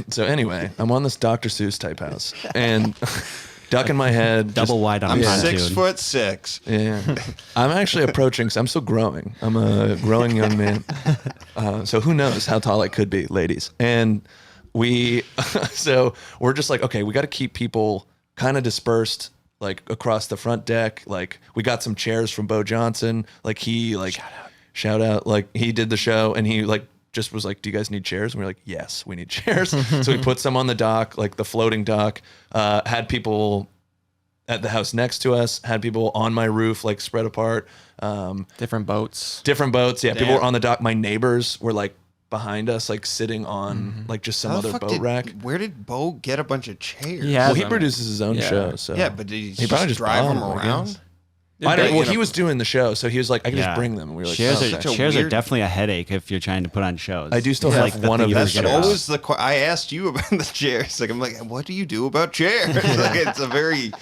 So anyway, I'm on this Dr. Seuss type house and ducking my head. Double wide on I'm a pontoon. 6'6". Yeah. I'm actually approaching, so I'm still growing. I'm a growing young man. So who knows how tall I could be, ladies. And so we're just like, okay, we got to keep people kind of dispersed, like across the front deck. Like we got some chairs from Bo Johnson. Like he like, shout out, like he did the show and he like, just was like, do you guys need chairs? And we were like, yes, we need chairs. So we put some on the dock, like the floating dock, had people at the house next to us, had people on my roof, like spread apart. Different boats. Different boats. Yeah. People were on the dock. My neighbors were like behind us, like sitting on like just some How the other fuck boat rack. Where did Bo get a bunch of chairs? Yeah. Well, he them. produces his own Yeah. show. So Yeah, but did he probably just drive bought them I around? guess. I don't, bet well, you he know- was doing the show, so he was like, I can Yeah. just bring them. And we were like, Chairs, oh, are, okay. such a chairs are weird- definitely a headache if you're trying to put on shows. I do still It's have like the one thing of you those forget chairs. about. Always I asked you about the chairs. Like I'm like, what do you do about chairs? Like it's a very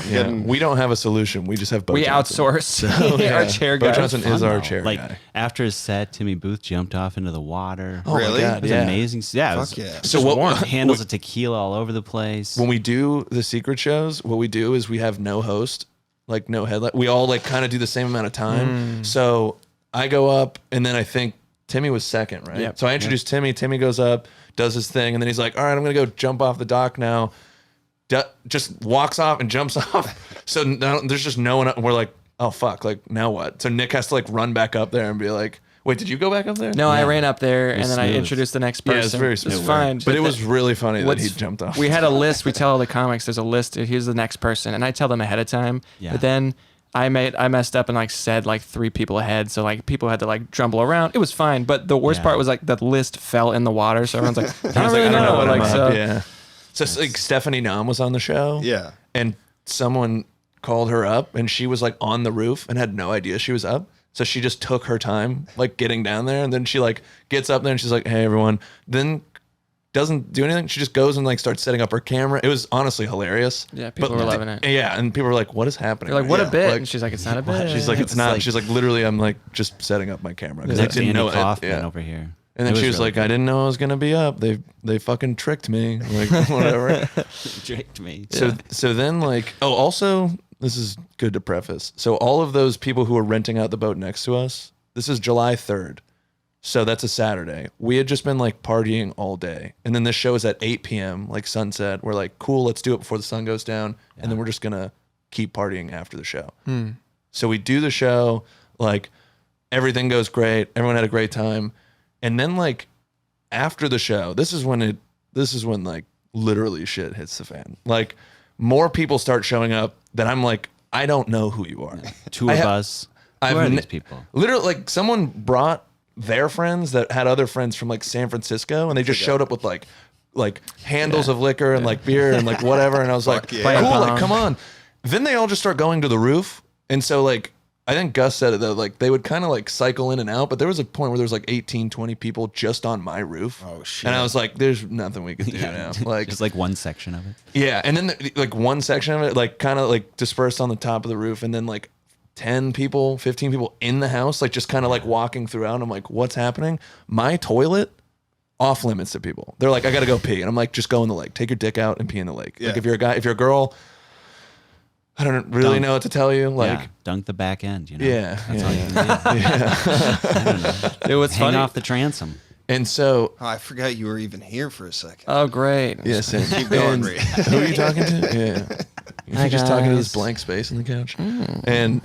Yeah. We don't have a solution. We just have Bo We Johnson. outsource our chair Bo guy. Johnson is Fun, our though. chair Like guy. after his set, Timmy Booth jumped off into the water. Oh my Really? God, It was yeah. amazing. Yeah, it Fuck was yeah. So just what- warm. Handles of tequila all over the place. When we do the secret shows, what we do is we have no host, like no headlight. We all like kind of do the same amount of time. So I go up, and then I think Timmy was second, right? Yep. So I introduce Timmy. Timmy goes up, does his thing, and then he's like, "All right, I'm gonna go jump off the dock now." Just walks off and jumps off. So now there's just no one. We're like, "Oh fuck!" Like now what? So Nick has to like run back up there and be like, "Wait, did you go back up there?" No, I ran up there and was then I smooth. introduced the next Yeah, person. it's very smooth. It's fine. But it was really funny that what's- he jumped off. We had a list. We tell all the comics there's a list. Here's the next person, and I tell them ahead of time. Yeah. But then I messed up and like said like 3 people ahead, so like people had to like jumble around. It was fine, but the worst Yeah. part was like the list fell in the water, so everyone's like, I I was don't really like, I don't know know. what I'm Like, up. so Yeah. So like Stephanie Nam was on the show. Yeah. And someone called her up and she was like on the roof and had no idea she was up. So she just took her time like getting down there, and then she like gets up there and she's like, "Hey everyone." Then doesn't do anything. She just goes and like starts setting up her camera. It was honestly hilarious. Yeah, people were loving it. Yeah, and people were like, "What is happening?" They're like, what right a now?" bit. Like, And she's like, it's not a bit. she's like, "It's It's not." like- She's like, "Literally, I'm like just setting up my camera because I Like didn't Andy know it." Kaufman Yeah. over here. And then It she was really like, "I didn't know I was gonna be up. They fucking tricked me." Like whatever. tricked me. So then like, oh, also this is good to preface. So all of those people who were renting out the boat next to us, this is July 3rd. So that's a Saturday. We had just been like partying all day. And then this show is at 8 p.m., like sunset. We're like, cool, let's do it before the sun goes down. And then we're just gonna keep partying after the show. So we do the show, like everything goes great. Everyone had a great time. And then like after the show, this is when like literally shit hits the fan. Like more people start showing up that I'm like, I don't know who you are. Two I of ha- us. I've Who are ne- these people? Literally, like someone brought their friends that had other friends from like San Francisco, and they just showed up with like handles of liquor and like beer and like whatever. And I was like, yeah. cool, Playing like pong. come on. Then they all just start going to the roof, and so like I think Gus said it that like they would kind of like cycle in and out, but there was a point where there was like 18, 20 people just on my roof. Oh, shit. And I was like, there's nothing we can do now. Like Just like one section of it. yeah, and then like one section of it, like kind of like dispersed on the top of the roof, and then like 10 people, 15 people in the house, like just kind of like walking throughout. I'm like, what's happening? My toilet, off limits to people. They're like, I gotta go pee, and I'm like, just go in the lake. Take your dick out and pee in the lake. Yeah. Like if you're a guy, if you're a girl, I don't really Dunk. know what to tell you. Like, Yeah, dunk the back end. You know. yeah, That's yeah, all yeah. you can do. I don't know. It was Hang funny. off the transom. And so, Oh, I forgot you were even here for a second. Oh, great. yes, and, Keep going, and Reece. who are you talking to? Yeah, Hi, you're just talking to this guys. blank space on the couch. And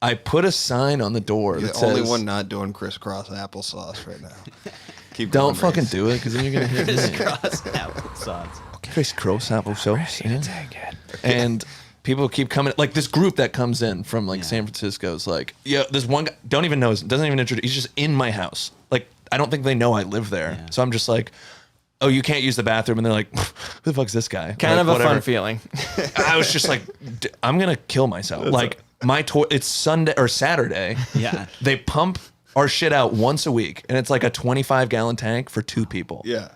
I put a sign on the door You're that the says, only one not doing crisscross applesauce right now. Keep going, "Don't fucking Reece. do it, because then you're gonna hit me." Applesauce. Crisscross applesauce. Yeah. And people keep coming, like this group that comes in from like San Francisco's like, yeah, this one guy, don't even know, doesn't even introduce, he's just in my house. Like, I don't think they know I live there. Yeah. So I'm just like, oh, you can't use the bathroom. And they're like, who the fuck's this guy? Kind Like, of a whatever. fun feeling. I was just like, I'm going to kill myself. Like my it's Sunday or Saturday. Yeah. They pump our shit out once a week. And it's like a 25-gallon tank for 2 people. Yeah.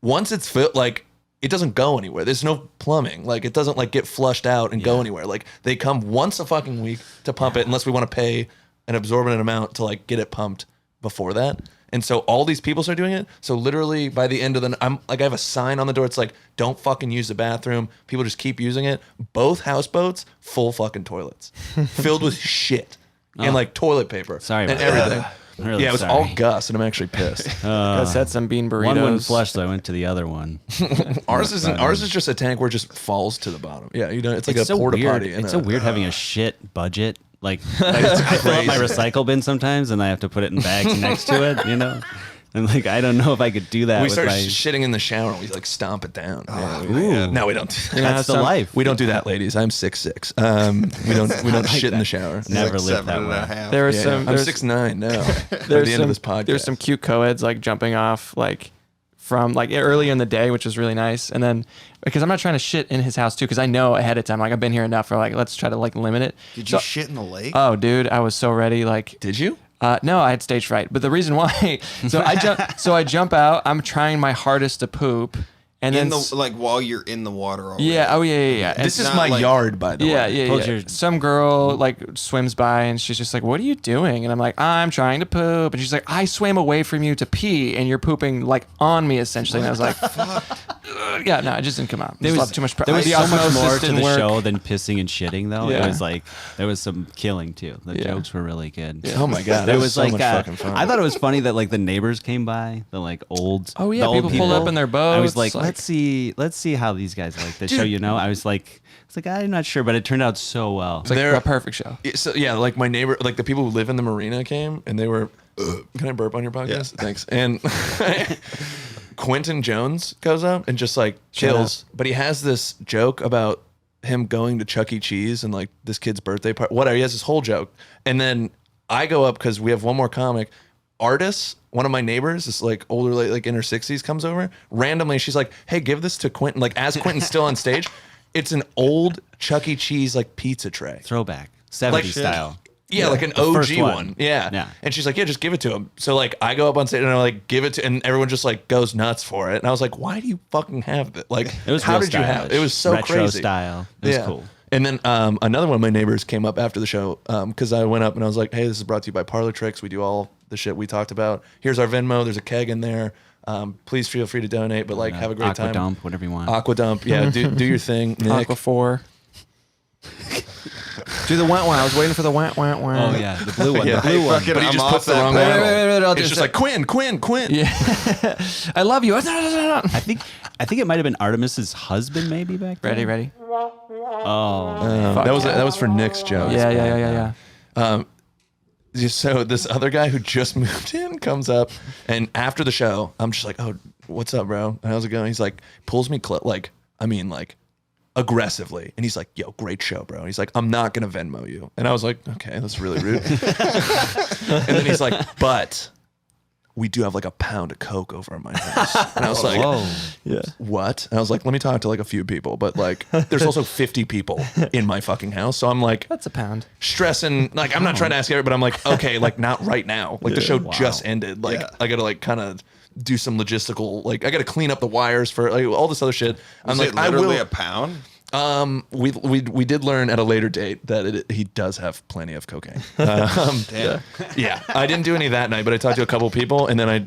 Once it's filled, like, it doesn't go anywhere. There's no plumbing. Like, it doesn't like get flushed out and go anywhere. Like, they come once a fucking week to pump it, unless we want to pay an absorbent amount to like get it pumped before that. And so all these people start doing it. So literally by the end of I have a sign on the door. It's like, don't fucking use the bathroom. People just keep using it. Both houseboats, full fucking toilets, filled with shit and like toilet paper. Sorry and about everything. I'm really Yeah, it was sorry. all Gus, and I'm actually pissed. Gus had some bean burritos. One wouldn't flush, so I went to the other one. Ours is just a tank where it just falls to the bottom. Yeah, you know, it's like a so porta weird. potty. It's so weird having a shit budget. Like I fill up my recycle bin sometimes, and I have to put it in bags next to it. You know, and like I don't know if I could do that. We with start my, shitting in the shower and we like stomp it down. Ooh. No, we don't. That's the life. We don't do that, ladies. I'm 6'6". We don't shit in the shower. Never Like lived that 7.5. way. There was Yeah, some. I'm There's, 6'9" now. By there's the end some, of this podcast, There's some cute co-eds like jumping off like from like earlier in the day, which was really nice. And then because I'm not trying to shit in his house too, because I know ahead of time, like I've been here enough for like let's try to like limit it. Did you So- shit in the lake? Oh, dude, I was so ready. Like, Did you? no, I had stage fright. But the reason why, I jump out. I'm trying my hardest to poop, and in then the like while you're in the water already. yeah, oh yeah. And This is not my like- yard, by the yeah, way. yeah, Told yeah. you- Some girl like swims by and she's just like, "What are you doing?" And I'm like, "I'm trying to poop." And she's like, "I swam away from you to pee, and you're pooping like on me essentially." And I was like, "Yeah, no, it just didn't come out. There was, too much. there was the so much osmosis more to didn't the work. show than pissing and shitting, though. Yeah. It was like there was some killing too. The Yeah. jokes were really good. Oh my god, There that was so like much fucking fun. I thought it was funny that like the neighbors came by, the like old Oh, yeah, the old people pulled up in their I was boats, like, like- let's see how these guys like the show. You know, I was like I'm not sure, but it turned out so well. It's like They're- a perfect show. So yeah, like my neighbor, like the people who live in the marina came and they were. Can I burp on your podcast? Thanks. And Quentin Jones goes up and just like chills, but he has this joke about him going to Chuck E. Cheese and like this kid's birthday party. Whatever. He has this whole joke, and then I go up because we have one more comic. Artis, one of my neighbors, this like older lady, like in her 60s, comes over randomly. She's like, "Hey, give this to Quentin." Like as Quentin's still on stage, it's an old Chuck E. Cheese like pizza tray. Throwback 70s Like- style. Yeah, like an The OG first one. one. Yeah. Yeah. And she's like, yeah, just give it to him. So like I go up on stage and I like give it to, and everyone just like goes nuts for it. And I was like, why do you fucking have that? Like, It was how real did you have stylish. it? It was so retro crazy. style. It was cool. And then another one of my neighbors came up after the show because I went up and I was like, hey, this is brought to you by Parlor Tricks. We do all the shit we talked about. Here's our Venmo. There's a keg in there. Please feel free to donate, but like have a great Aqua time. dump, whatever you want. Aqua dump. Yeah, do your thing, Nick. Aqua 4. Do the wah wah. I was waiting for the wah wah wah. Oh yeah, the blue one. Yeah. The blue one. Fucking- But he I'm just off puts the that wrong pedal. one. I'll It's do just it. like Quinn. Yeah. I love you. I think it might have been Artemis's husband maybe back then. Ready. Oh, Fuck That was for Nick's joke. Yeah. So this other guy who just moved in comes up, and after the show, I'm just like, "Oh, what's up, bro? How's it going?" He's like, pulls me like aggressively, and he's like, "Yo, great show, bro." He's like, "I'm not gonna Venmo you," and I was like, "Okay, that's really rude." And then he's like, "But we do have like a pound of coke over at my house," and I was like, whoa. "What?" And I was like, "Let me talk to like a few people, but like, there's also 50 people in my fucking house, so I'm like." That's a pound. Stressing, like I'm not trying to ask everybody, but I'm like, okay, like not right now. Like the show just ended. Like I gotta like kind of do some logistical, like I gotta clean up the wires for like all this other shit. I'm Was like, it I literally will. a pound? We did learn at a later date that he does have plenty of cocaine. Yeah, I didn't do any that night, but I talked to a couple people, and then I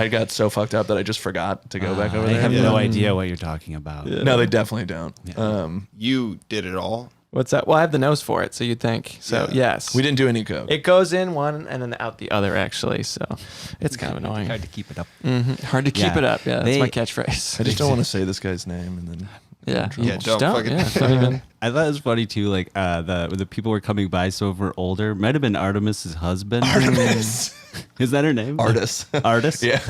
got so fucked up that I just forgot to go back over I there. have no idea what you're talking about. No, they definitely don't. You did it all? What's that? Well, I have the nose for it, so you'd think. So yes, We didn't do any coke. It goes in one and then out the other, actually. So it's kind of annoying. Hard to keep it up. Hard to keep Yeah. it up. Yeah, that's They- my catchphrase. I just don't want to say this guy's name and then. Yeah, Yeah, just don't fucking- Yeah, don't even. I thought it was funny too. Like the people were coming by, so if we're older, might have been Artemis's husband. Artemis. Is that her name? Artis. Artis. Yeah.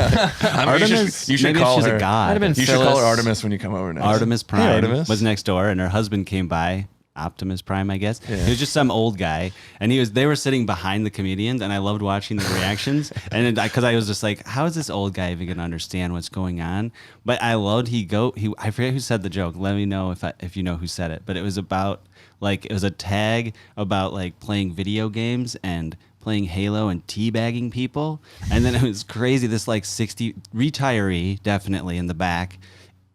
I mean, Artemis. you should maybe call she's her. a god. Might have been You should call her Phyllis. Artemis when you come over next. Artemis Prime Hey, Artemis. was next door, and her husband came by. Optimus Prime, I guess. Yeah. He was just some old guy, and they were sitting behind the comedians, and I loved watching the reactions. And because I was just like, how is this old guy even gonna understand what's going on? But I loved I forget who said the joke. Let me know if you know who said it. But it was about it was a tag about like playing video games and playing Halo and teabagging people, and then it was crazy. This like 60 retiree, definitely in the back,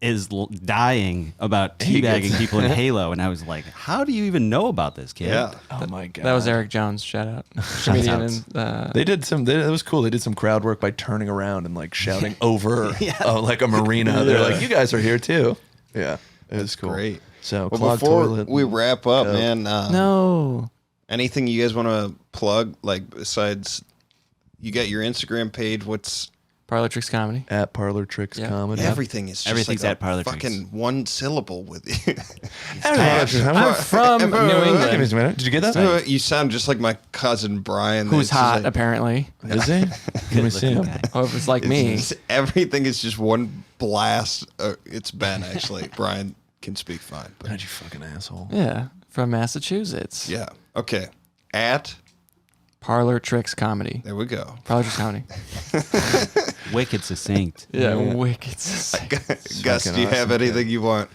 is dying about teabagging people in Halo, and I was like, "How do you even know about this, kid?" Yeah. Oh my god. That was Eric Jones. Shout out. Comedian and They did it was cool. They did some crowd work by turning around and like shouting over like a marina. They're like, "You guys are here too." Yeah, it was cool. Great. So Well, clogged before toilet. we wrap up, Coke. man, no. anything you guys want to plug? Like besides, you got your Instagram page. What's Parlor Tricks Comedy. At Parlor Tricks Yeah. Comedy. everything is just Everything's like at Parlor fucking Tricks. one syllable with you. I'm from New England. Did you get that? You sound just like my cousin Brian. Who's It's just hot, like- apparently. Is he? Let me see him. Or if it's like it's me. just- everything is just one blast. It's Ben actually. Brian can speak fine. But God, you fucking asshole. Yeah, from Massachusetts. yeah. Okay. At Parlor Tricks Comedy. there we go. Parlor Tricks Comedy. Wicked succinct. Yeah, wicked. Gus, do you have awesome, anything you want?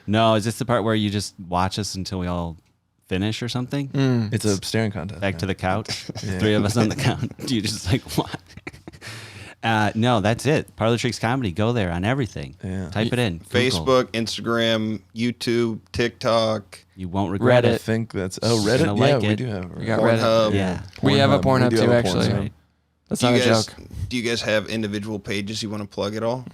No, is this the part where you just watch us until we all finish or something? It's a staring contest. Back to the couch. Yeah. Three of us on the couch. Do you just like what? No, that's it. Parlor Tricks Comedy. Go there on everything. Yeah. Type it in. Google. Facebook, Instagram, YouTube, TikTok. You won't regret I Reddit. it. think that's. Oh, You're Reddit. gonna like yeah, we it. do have. We got Pornhub. Reddit. Yeah. We have a Pornhub We do too, have a actually. Pornhub. That's Do not you a guys joke. do you guys have individual pages you want to plug at all?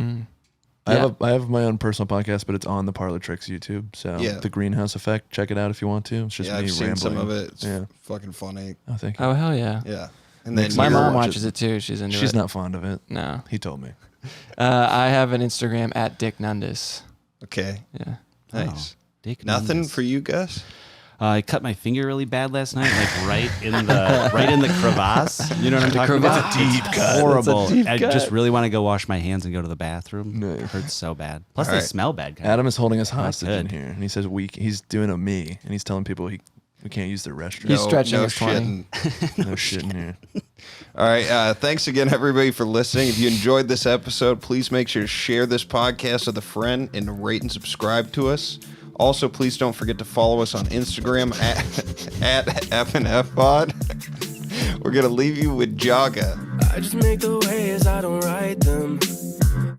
I have my own personal podcast, but it's on the Parlor Tricks YouTube. So Yeah. The Greenhouse Effect. Check it out if you want to. It's just Yeah, me I've seen rambling. some of it. It's Yeah. fucking funny. Oh, thank you. Oh, hell yeah. Yeah. And then My your- mom watches it too. She's into it. She's not fond of it. No. He told me. I have an Instagram at Nic Dundas. Okay. Yeah. Nice. Dick Nothing Dundas. for you, Gus? I cut my finger really bad last night, like right in the crevasse. You know what I'm talking about? It's a deep It's cut. horrible. It's a deep I cut. just really want to go wash my hands and go to the bathroom. No. It hurts so bad. Plus, All they right. smell bad. Kind Adam is holding us hostage in good. here, and he says he's doing a me, and he's telling people we can't use their restroom. He's stretching no his 20. shitting. No shit in here. All right. Thanks again, everybody, for listening. If you enjoyed this episode, please make sure to share this podcast with a friend and rate and subscribe to us. Also, please don't forget to follow us on Instagram at FNFpod. We're going to leave you with Jaga. I just make the waves, I don't write them.